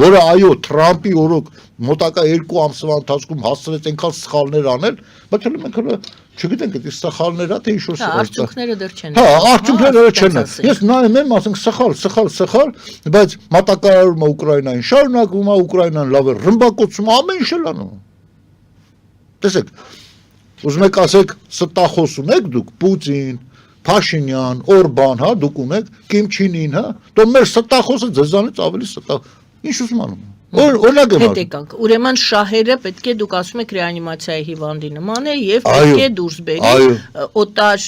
որը այո, Թրամփի օրոք մոտակա 2 ամսվա ընթացքում հասցրեց այնքան սխալներ անել, բայց հələ մենք հələ չգիտենք դա սխալներ է թե ինչ-որ արդյունքները դեռ չեն։ Հա, արդյունքները չեն։ Ես նայում եմ, ասենք սխալ, բայց մատակարարումը Ուկրաինային շարունակվում է, Ուկրաինան լավ է ռմբակոծում, ամեն ինչ էլ անում։ Տեսեք, ուզում եք ասեք, ստախոս ունեք դուք Պուտին, Փաշինյան, Օրբան, հա, դուք ունեք Կիմ Չին Ին, հա, դու մեր ստախոսը ձեզանից ավելի ստախ։ Ինչ ուզում անում։ Օրինակ եմ ասում։ Ուրեմն շահերը պետք է դուք ասում եք ռեանիմացիայի հիվանդի նման է եւ պետք է դուրս բերի օտար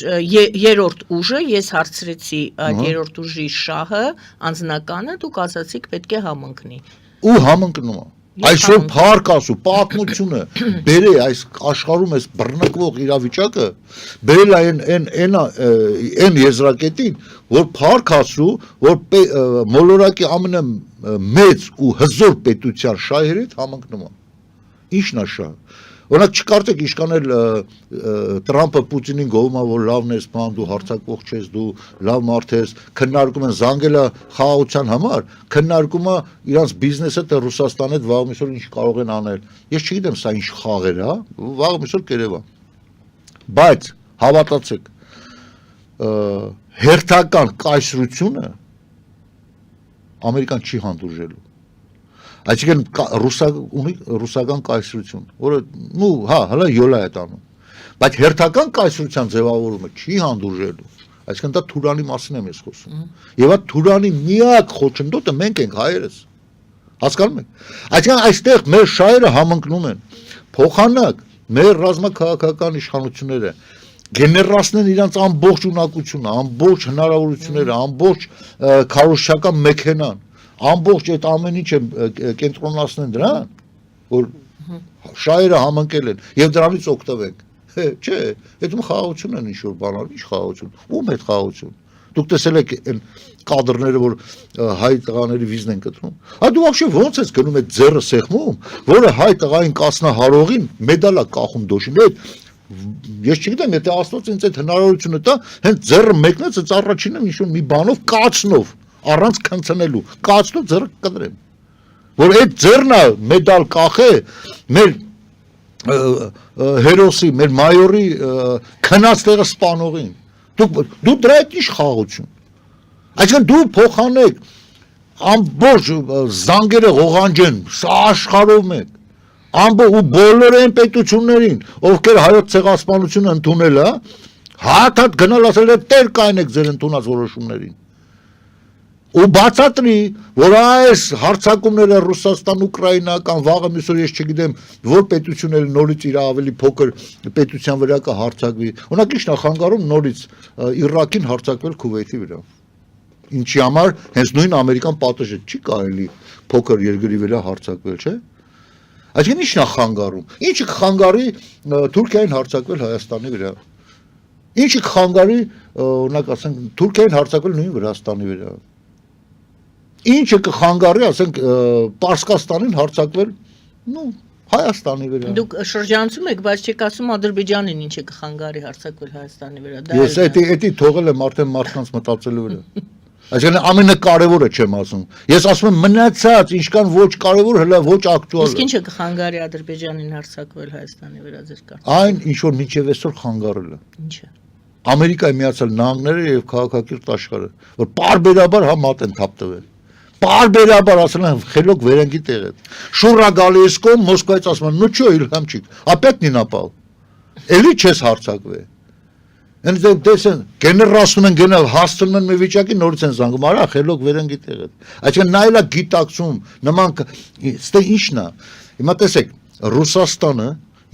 երրորդ ուժը, ես հարցրեցի այդ երրորդ ուժի շահը, անձնականը դուք ասացիք պետք է համընկնի։ Ու համընկնում է։ Այսօր փառք ասու, պատմությունը բերե այս աշխարհում այս բռնկվող իրավիճակը բերել այն եզրակետին, որ փառք ասու, որ մոլորակի ամենամեծ ու հզոր պետության շահերը համընկնում են։ Ինչն է շահը։ Օրինակ չկարծեք ինչքան էլ Տրամփը Պուտինին գովում է, որ լավն ես, բան դու հարցակվող չես, դու լավ մարդ ես, քննարկում են զանգելա խաղաղության համար, քննարկում է իրանց բիզնեսը թե Ռուսաստանի հետ վաղ միսօր ինչ կարող են անել։ Ես չգիտեմ սա ինչ խաղեր է, վաղ միսօր կերևա։ Բայց հավատացեք, հերթական կայսրությունը Ամերիկան չի հանդուրժելու։ Այսինքն ունի ռուսական կայսրություն, որը հա, հələ յոլա է տանում։ Բայց հերթական կայսրության ձևավորումը չի հանդուրժելու։ Այսինքն դա Թուրանի մասին եմ ես խոսում։ Եվ այդ Թուրանի միակ խոչընդոտը մենք ենք հայերս։ Հասկանում եք։ Այսինքն այստեղ մեր շահերը համընկնում են։ Փոխանակ մեր ռազմաքաղաքական իշխանությունները գեներացնեն իրանց ամբողջ ունակությունը, ամբողջ հնարավորությունները, ամբողջ քարոզչական մեքենան, ամբողջ այդ ամեն ինչը կենտրոնացնեն դրան, որ շահերը համընկել են եւ դրանից օգտվենք։ Չէ, այդում խաղաղություն են ինչ-որ բաներ, ինչ խաղաղություն։ Ում հետ խաղաղություն։ Դուք տեսել եք այն կադրները, որ հայ տղաների վիզն են կտրում։ Հա դու вообще ո՞նց ես գնում այդ ձեռը սեղմում, որը հայ տղային կասնահարողին մեդալա կախում դոշին։ Ես չգիտեմ, եթե Աստված ինձ այդ հնարավորությունը տա, հենց ձեռը մեկնեց, այս առաջինը ինչ-որ մի բանով կացնով, առանց քնցնելու, կացնով ձեռը կտրեմ։ Որ այդ ձեռնա մեդալ կախե մեր հերոսի, մեր մայորի քնած տեղը սպանողին։ Դու դրա հետ ինչ խաղաղություն։ Այսինքն դու փոխանեք ամբողջ զանգերը ղողանջեն, սա աշխարհում է։ Ամբողջ ու բոլոր այն պետություններին, ովքեր հայոց ցեղասպանությունը ընդունել է, հատ գնալ ասել է տեր կայնեք ձեր ընդունած որոշումներին։ Ու բացատրի, որ այս հարձակումները Ռուսաստան, Ուկրաինա կամ վաղը միսօր ես չգիտեմ, որ պետություն էլ նորից իր ավելի փոքր պետության վրա կհարձակվի։ Օրինակ ի՞նչն է խանգարում նորից Իրաքին հարձակվել Քուվեյթի վրա։ Ինչի համար հենց նույն ամերիկան պատժը չի կարելի փոքր երկրի վրա հարձակվել, չէ՞։ Այսինքն ի՞նչն է խանգարում։ Ինչը կխանգարի Թուրքիային հարձակվել Հայաստանի վրա։ Ինչը կխանգարի, օրինակ ասենք, Թուրքիային հարձակվել նույն Վրաստանի վրա։ Ինչը կխանգարի, ասենք, Պարսկաստանին հարձակվել, Հայաստանի վրա։ Դուք շրջանցում եք, բայց չեք ասում Ադրբեջանին ինչը կխանգարի հարձակվել Հայաստանի վրա։ Ես էդի թողել եմ արդեն մարդկանց մտածելու վրա։ Այսինքն ամենակարևորը չեմ ասում։ Ես ասում եմ մնացած ինչքան ոչ կարևոր, հələ ոչ ակտուալ։ Իսկ ինչը կխանգարի Ադրբեջանին հարձակվել Հայաստանի վրա ձեր կարգ։ Այն ինչ որ մինչև այսօր խանգարել է։ Ինչը։ Ամերիկայի Միացյալ Նահանգները եւ քաղաքակիրթ աշխարհը, որ պարբերաբար մատ են թափ տվել։ Պարբերաբար ասել են խելոք վերանգի տեղ է։ Շուռա գալիս կողմ Մոսկվայից ասում են, «Ну что, Ильхамчик, опять не напал»։ Էլի չես հարձակվել։ Ընդ դեսեն գեներալում են գնալ հասցնում են մի վիճակի նորից են զանգում, արա խելոք վերանգի տեղ է։ Այսինքն նայելա գիտակցում, նման ստե ինչն է։ Հիմա տեսեք, Ռուսաստանը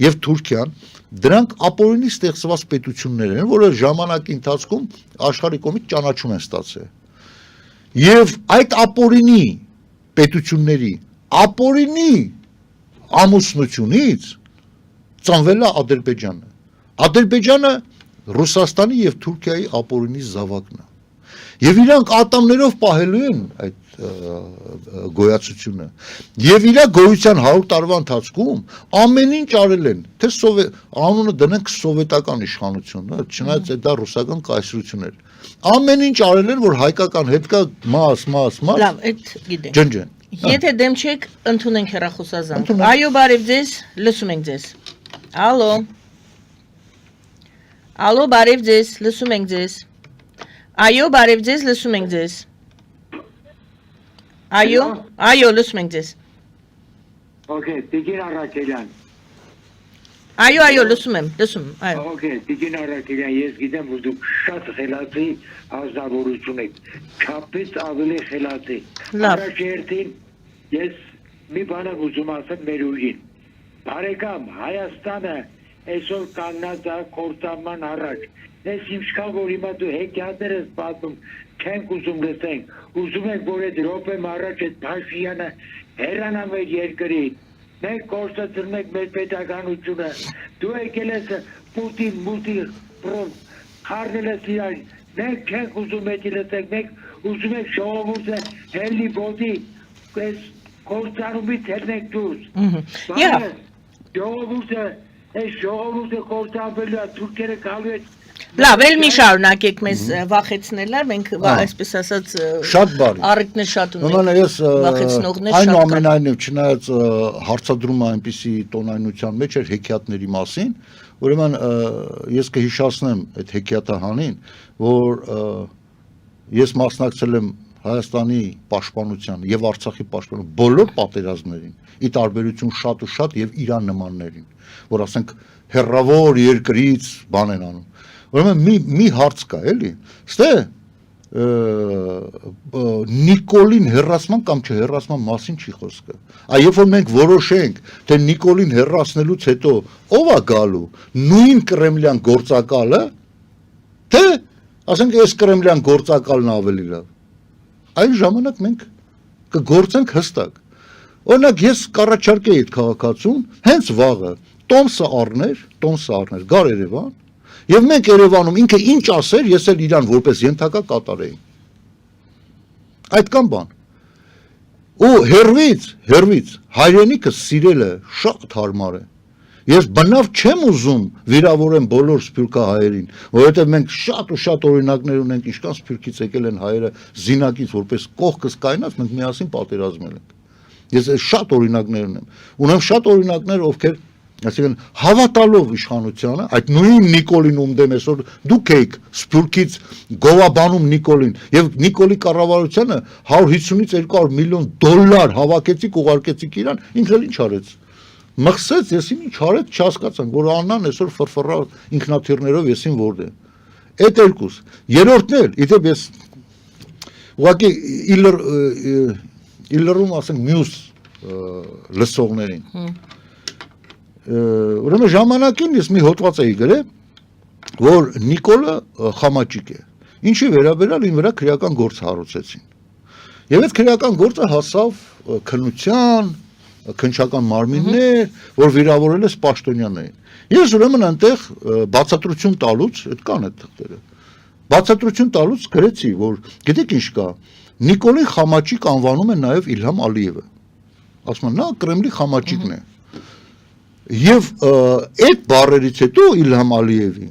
եւ Թուրքիան դրանք ապօրինի ստեղծված պետություններ են, որը ժամանակի ընթացքում աշխարհի կողմից ճանաչում են ստացել։ Եվ այդ ապօրինի պետությունների ապօրինի ամուսնությունից ծնվել է Ադրբեջանը։ Ադրբեջանը Ռուսաստանի եւ Թուրքիայի ապօրինի զավակն է։ Եվ իրանք ատամներով պահելու են այդ գոյացությունը։ Եվ իր գոյության 100 տարվա ընթացքում ամեն ինչ արել են, թե անունը դնենք սովետական իշխանություն, չնայած դա ռուսական կայսրություն էր։ Ամեն ինչ արել են, որ հայկական հետ կա մաս։ Լավ, այդ գիտենք։ Ջնջեն։ Եթե դեմ չեք, ընդունենք հեռախոսազանգ։ Այո, բարև ձեզ, լսում ենք ձեզ։ Ալո։ Ալո, բարև ձեզ, լսում ենք ձեզ։ Այո, բարև ձեզ, լսում ենք ձեզ։ Այո, լսում ենք ձեզ։ Okay, Տիկին Արաքելյան։ Այո, լսում եմ, այո։ Okay, Տիկին Արաքելյան, ես գիտեմ, որ դուք շատ խելացի ազնվորություն եք, չափից ավելի խելացի։ Առաջերտին ես մի բան եմ ուզում ասել մեր ուժին։ Բարեկամ, Հայաստանը այսօր կանգնած է կործանման առաջ։ Ես ինչքան որ հիմա դու հեքիաթներ ես պատմում, չենք ուզում լսենք, ուզում ենք, որ այդ րոպեմ առաջ այդ Փաշինյանը հեռանա մեր երկրից։ Մենք կորցրել ենք մեր պետականությունը։ Դու եկել ես Պուտին, խառնել ես իրան։ Մենք չենք ուզում այդ լսենք, մենք ուզում ենք ժողովուրդը հելի բոդի այս կործանումից հեռնենք դուրս։ Ժողովուրդը կործանվելու է, թուրքերը գալու են։ Լավ, էլ մի շարունակեք մեզ վախեցնելար, մենք այսպես ասած շատ բարի։ Առիթներ շատ Ուրեմն ես վախեցնողներ շատ կան։ այնուամենայնիվ չնայած հարցադրումը այնպիսի տոնայնության մեջ էր հեքիաթների մասին, ուրեմն ես կհիշացնեմ այդ հեքիաթահանին, որ ես մասնակցել եմ Հայաստանի պաշտպանության եւ Արցախի պաշտպանության բոլոր պատերազմներին, ի տարբերություն շատ ու շատ եւ Իրան նմաններին, որ ասենք հերրավոր երկրից բան են անում։ Ուրեմն մի հարց կա, էլի։ Ստե Նիկոլին հեռացման կամ չհեռացման մասին չի խոսքը։ Երբ որ մենք որոշենք, թե Նիկոլին հեռացնելուց հետո ով է գալու, նույն կրեմլյան գործակալը, թե ասենք այս կրեմլյան գործակալն ավելի լավ։ Այն ժամանակ մենք կգործենք հստակ։ Օրինակ ես կառաջարկեի այդ քաղաքացուն հենց վաղը տոմսը առներ, գար Երևան, եւ մենք Երևանում ինքը ինչ ասեր, ես էլ իրան որպես ենթակա կատարեի։ Այդքան բան։ Ու հերվից հայրենիքը սիրելը շատ հարմար է։ Ես բնավ չեմ ուզում վիրավորեմ բոլոր սփյուռքահայերին, որովհետև մենք շատ ու շատ օրինակներ ունենք, ինչքան սփյուռքից եկել են հայերը զինակից որպես կողքս կայնած, մենք միասին պատերազմել ենք։ Ես շատ օրինակներ ունեմ։ Ունեմ շատ օրինակներ, ովքեր այսինքն հավատալով իշխանությանը, այդ նույն Նիկոլին ում դեմ այսօր դուք եք սփյուռքից գովաբանում Նիկոլին եւ Նիկոլի կառավարությանը 150-ից 200 միլիոն դոլար հավաքեցիք, ուղարկեցիք իրան, ինքը ինչ արեց։ Մխսեց, եսին ինչ արեց, չհասկացանք, որ Աննան այսօր ֆրֆռա ինքնաթիռներով եսին որդ է։ Այդ երկուս։ Երրորդն էլ, իդեպ ես ուղղակի իլրում ասենք մյուս լսողներին։ Ուրեմն ժամանակին ես մի հոդված էի գրել, որ Նիկոլը խամաճիկ է։ Ինչի վերաբերյալ ին վրա քրեական գործ հարուցեցին։ Եվ այդ քրեական գործը հասավ քննության, քննչական մարմիններ, որ վիրավորել է Պաշտոնյաններին։ Ես ուրեմն այնտեղ բացատրություն տալուց, այդ կան այդ թղթերը։ Բացատրություն տալուց գրեցի, որ գիտեք ինչ կա, Նիկոլի խամաճիկ անվանում են նաև Իլհամ Ալիևը։ Ասում են, նա Կրեմլի խամաճիկն է։ Եվ այդ բառերից հետո Իլհամ Ալիևի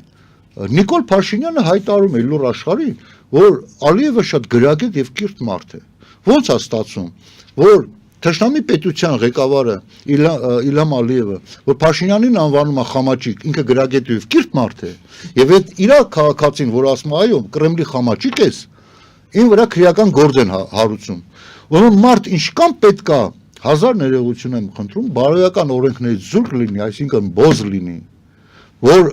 Նիկոլ Փաշինյանը հայտարարում է լուր աշխարհին, որ Ալիևը շատ գրագետ եւ կիրթ մարդ է։ Ոնց է ստացվում, որ Թշնամի պետության ղեկավարը Իլհամ Ալիևը, որ Փաշինյանին անվանում է խամաճիկ, ինքը գրագետ եւ կիրթ մարդ է, եւ այդ իր քաղաքացին, որ ասում է, այո, Կրեմլի խամաճիկ ես, ին վրա քրեական գործ են հարուցում։ Ուրեմն մարդ ինչքան պետք է 1000 ներողություն եմ խնդրում, բարոյական օրենքներից զուրկ լինի, այսինքն բոզ լինի, որ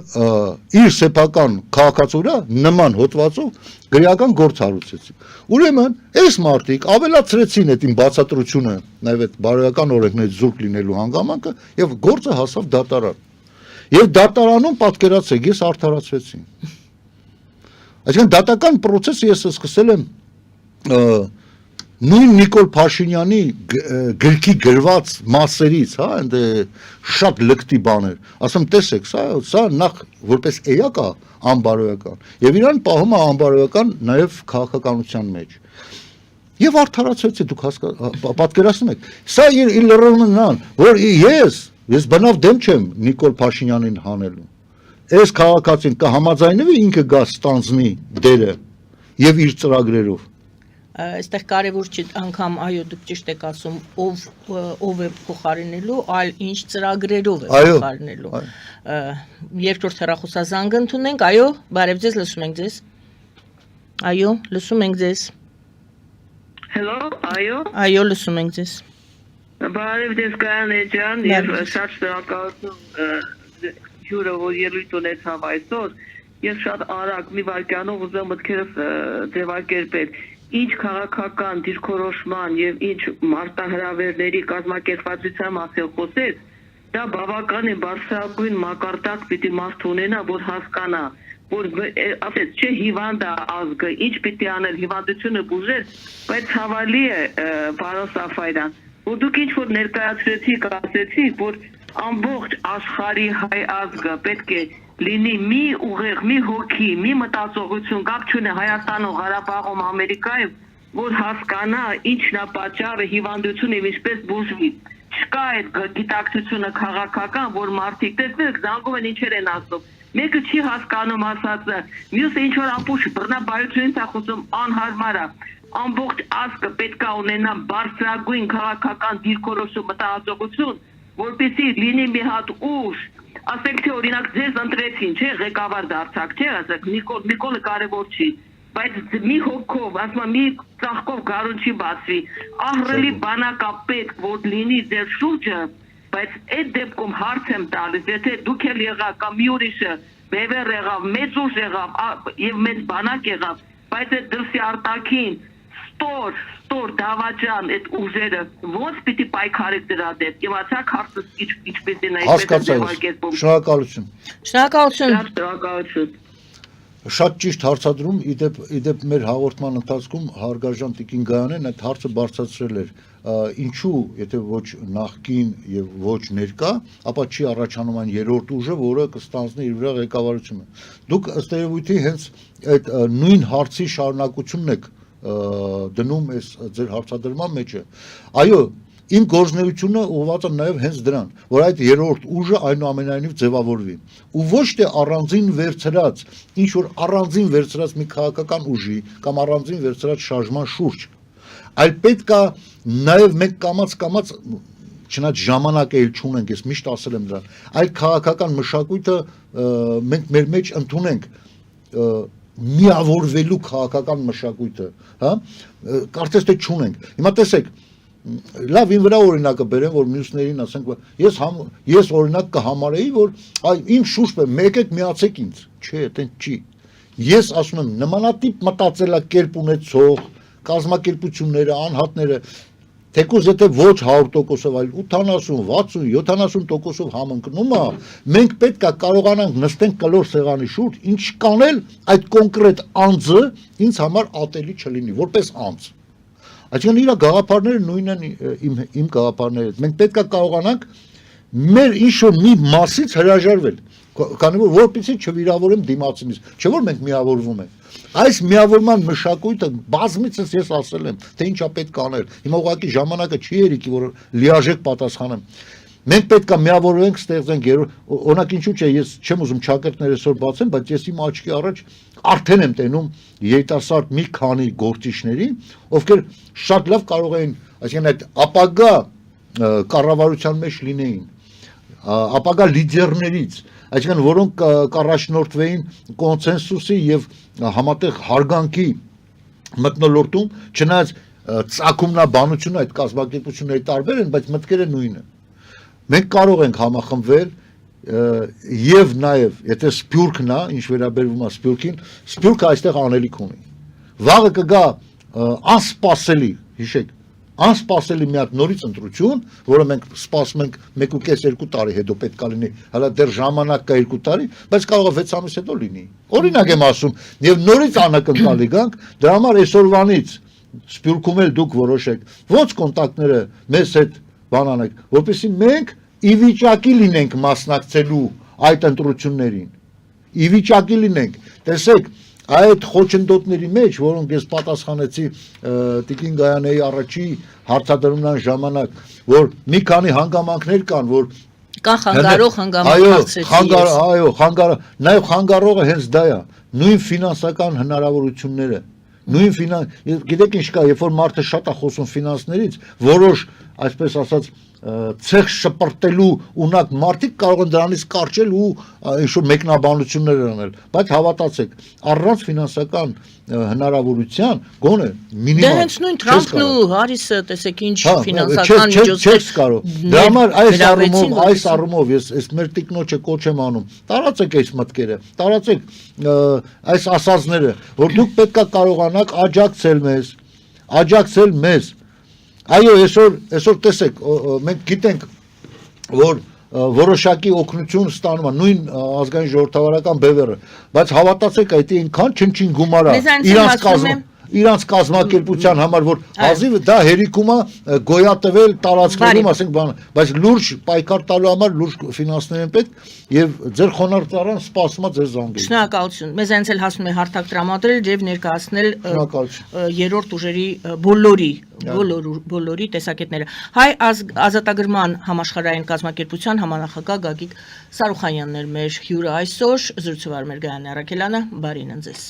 իր սեփական քաղաքացու նման հոդվածով գրական գործ հարուցեցի։ Ուրեմն այս մարդիկ ավելացրեցին այդ իմ բացատրությունը, նաև այդ բարոյական օրենքներից զուրկ լինելու հանգամանքը եւ գործը հասավ դատարան։ Եվ դատարանում պատկերացեք, ես արդարացվեցի։ Այսինքն դատական process-ը ես սկսել եմ նույն Նիկոլ Փաշինյանի գրքի գրված մասերից, հա, ընդ շատ լկտի բաներ, ասում տեսեք, սա նախ որպես էակ է անբարոյական, եւ իրան պահում է անբարոյական նաեւ քաղաքականության մեջ։ Եվ արդարացրեցի, դուք պատկերացնում եք, սա իր լրոնն, որ ես բնավ դեմ չեմ Նիկոլ Փաշինյանին հանելու։ Այս քաղաքացին կհամաձայնվի ինքը գա ստանձնի դերը եւ իր ծրագրերով։ Այստեղ կարևոր չի անգամ այո դուք ճիշտ եք ասում ով է փոխարինելու, այլ ինչ ծրագրերով է փոխարինելու։ Երկրորդ հեռախոսազանգը ընդունենք, այո, բարև ձեզ, լսում ենք ձեզ։ Այո, լսում ենք ձեզ։ Hello, այո։ Այո, լսում ենք ձեզ։ Բարև ձեզ Կանե ջան, եւ շատ շնորհակալություն հյուրը որ ելույթ ունեցավ այսօր։ Ես շատ արագ մի վայրկյանով ուզում մտքերս ձևակերպել։ Ինչ քաղաքական դիրքորոշման եւ ինչ մարտահրավերների կազմակերպվածության մասին խոսեց, դա բավական է բարձրագույն մակարդակ պիտի մարդ ունենա, որ հասկանա, որ ասես չէ հիվանդ է ազգը, ինչ պիտի անել հիվանդությունը բուժել, բայց ցավալի է պարոն Սաֆարյան, որ դուք ինչ որ ներկայացրեցիք, ասեցիք, որ ամբողջ աշխարհի հայ ազգը պետք է լինի մի ուղեղ, մի հոգի, մի մտածողություն, կապ չունի Հայաստանում, Ղարաբաղում, Ամերիկայում, որ հասկանա ինչն է պատճառը հիվանդությունը եւ ինչպես բուժվի։ Չկա այդ գիտակցությունը քաղաքական, որ մարդիկ տեսնեք, զանգում են ինչեր են ասում։ Մեկը չի հասկանում ասածը, մյուսը ինչ որ ապուշ բռնաբարությունից է խոսում անհարմար է։ Ամբողջ ազգը պետք է ունենա բարձրագույն քաղաքական դիրքորոշում մտածողություն, որպեսզի լինի մի հատ ուժ, ասենք թե օրինակ ձեզ ընտրեցին, չէ, ղեկավար դարձաք, չէ, ասեք Նիկոլը կարևոր չի, բայց մի հոգով, ասում մի ծաղկով գարուն չի բացվի, ահռելի բանակա պետք որ լինի ձեր շուրջը, բայց այդ դեպքում հարց եմ տալիս, եթե դուք էլ եղաք կամ մի ուրիշը բևեր եղավ, մեծ ուժ եղավ եւ մեծ բանակ եղավ, բայց այդ դրսի արտաքին ստոր դավաճան այդ ուժերը ոնց պիտի պայքարեք դրա դեպ իմացաք հարցը ինչպես է նայեցեք շնորհակալություն շնորհակալություն շատ ճիշտ հարցադրում իդեպ մեր հաղորդման ընթացքում հարգարժան Տիկին Գայանեն այդ հարցը բարձրացրել էր ինչու եթե ոչ նախկին եւ ոչ ներկա ապա չի առաջանում այն երրորդ ուժը որը կստանձնի իր վրա ղեկավարությունը դուք ըստ երևույթի հենց այդ նույն հարցի շարունակությունն եք դնում այս ձեր հարցադրման մեջը այո իմ գործունեությունը ուղղված է նաև հենց դրան որ այդ երրորդ ուժը այնուամենայնիվ ձևավորվի ու ոչ թե առանձին վերցրած ինչ որ առանձին վերցրած մի քաղաքական ուժի կամ առանձին վերցրած շարժման շուրջ այլ պետք է նաև մենք կամաց չնայած ժամանակը էլ չունենք ես միշտ ասել եմ դրան այլ քաղաքական մշակույթը մենք մեր մեջ ընդունենք միավորվելու քաղաքական մշակույթը, հա, կարծես թե չունենք։ Հիմա տեսեք, լավ ին վրա օրինակը բերեմ, որ մյուսներին ասենք, ես օրինակ կհամարեի, որ իմ շուրջը եկեք միացեք ինձ, չէ, այդպես չի։ Ես ասում եմ, նմանատիպ մտածելակերպ ունեցող կազմակերպությունները, անհատները Թեկուզ եթե ոչ 100%-ով, այլ 80, 60, 70%-ով համընկնում է, մենք պետք է կարողանանք նստենք կլոր սեղանի շուրջ, ինչ կանել այդ կոնկրետ անձը ինձ համար ատելի չլինի, որպես անձ։ Այսինքն իր գաղափարները նույնն են իմ գաղափարները։ Մենք պետք է կարողանանք մեր ինչ-որ մի մասից հրաժարվել, քանի որ որպեսզի չվիրավորեմ դիմացինից, չէ՞ որ մենք միավորվում ենք։ Այս միավորման մշակույթը բազմիցս ես ասել եմ, թե ինչա պետք անել։ Հիմա ուղղակի ժամանակը չի երիկի, որ լիարժեք պատասխանեմ։ Մենք պետք է միավորվենք, ստեղծենք օրինակ ինչու՞ չէ, ես չեմ ուզում ճակերտները այսօր բացեմ, բայց ես իմ աչքի առաջ արդեն եմ տենում երիտասարդ մի քանի գործիչների, ովքեր շատ լավ կարող էին, այսինքն այդ ապագա կառավարության մեջ լինեին, ապագա լիդերներից, այսինքն որոնք կառաջնորդվեին կոնսենսուսի եւ համատեղ հարգանքի մթնոլորտում, չնայած ծագումնաբանությունը այդ կազմակերպությունների տարբեր են, բայց մտքերը նույնն են։ Մենք կարող ենք համախմբվել եւ նաեւ, եթե Սփյուռքն է, ինչ վերաբերվում է Սփյուռքին, Սփյուռքը այստեղ անելիք ունի։ Վաղը կգա անսպասելի, հիշեք, անսպասելի մի հատ նորից ընտրություն, որը մենք սպասում ենք 1.5-2 տարի հետո պետք է լինի, հələ դեռ ժամանակ կա 2 տարի, բայց կարող է 6 ամիս հետո լինի։ Օրինակ եմ ասում, եւ նորից անակնկալի գանք, դրա համար այսօրվանից Սփյուռքում էլ դուք որոշեք, ոնց կոնտակտները մեզ հետ բանանեք, որպեսզի մենք ի վիճակի լինենք մասնակցելու այդ ընտրություններին։ Ի վիճակի լինենք։ Տեսեք, այդ խոչընդոտների մեջ, որոնք ես պատասխանեցի Տիկին Գայանեի առաջի հարցադրումն ժամանակ, որ մի քանի հանգամանքներ կան, որ կան խանգարող հանգամանքներ։ Այո, նաև խանգարողը հենց դա է, նույն ֆինանսական հնարավորությունները, գիտեք ինչ կա, երբ որ մարդը շատ է խոսում ֆինանսներից, որոշ, այսպես ասած, ցեխ շպրտելու ունակ մարդիկ կարող են դրանից կարճել ու ինչ-որ մեկնաբանություններ անել, բայց հավատացեք, առանց ֆինանսական հնարավորության գոնե մինիմալ։ Դե հենց նույն Թրամփն ու Հարիսը, տեսեք ինչ ֆինանսական միջոցներ։ Չես կարող։ Դրա համար այս առումով ես մեր տիկնոջը կոչ եմ անում։ Տարածեք այս մտքերը, տարածեք այս ասածները, որ դուք պետքա կարողանաք աջակցել մեզ։ Այո, այսօր տեսեք, մենք գիտենք, որ որոշակի օգնություն ստանում է նույն ազգային ժողովրդավարական բևեռը, բայց հավատացեք, այդ այնքան չնչին գումար է իրանց կազմակերպության համար, որ հազիվ դա հերիքում է գոյատևել տարածքներում, ասենք բան, բայց լուրջ պայքար տալու համար լուրջ ֆինանսներ են պետք եւ ձեր խոնարհ ծառան սպասում է ձեր զանգին։ Շնորհակալություն։ Մեզ այնց էլ հասնում է հարթակ տրամադրել եւ ներկայացնել երրորդ ուժերի բոլորի տեսակետները։ Հայ ազատագրման համաշխարհային կազմակերպության համանախագահ Գագիկ Սարուխանյանն էր մեր հյուրը այսօր, զրուցվար մեր Գայանե Առաքելյանը, բարին ընձեզ։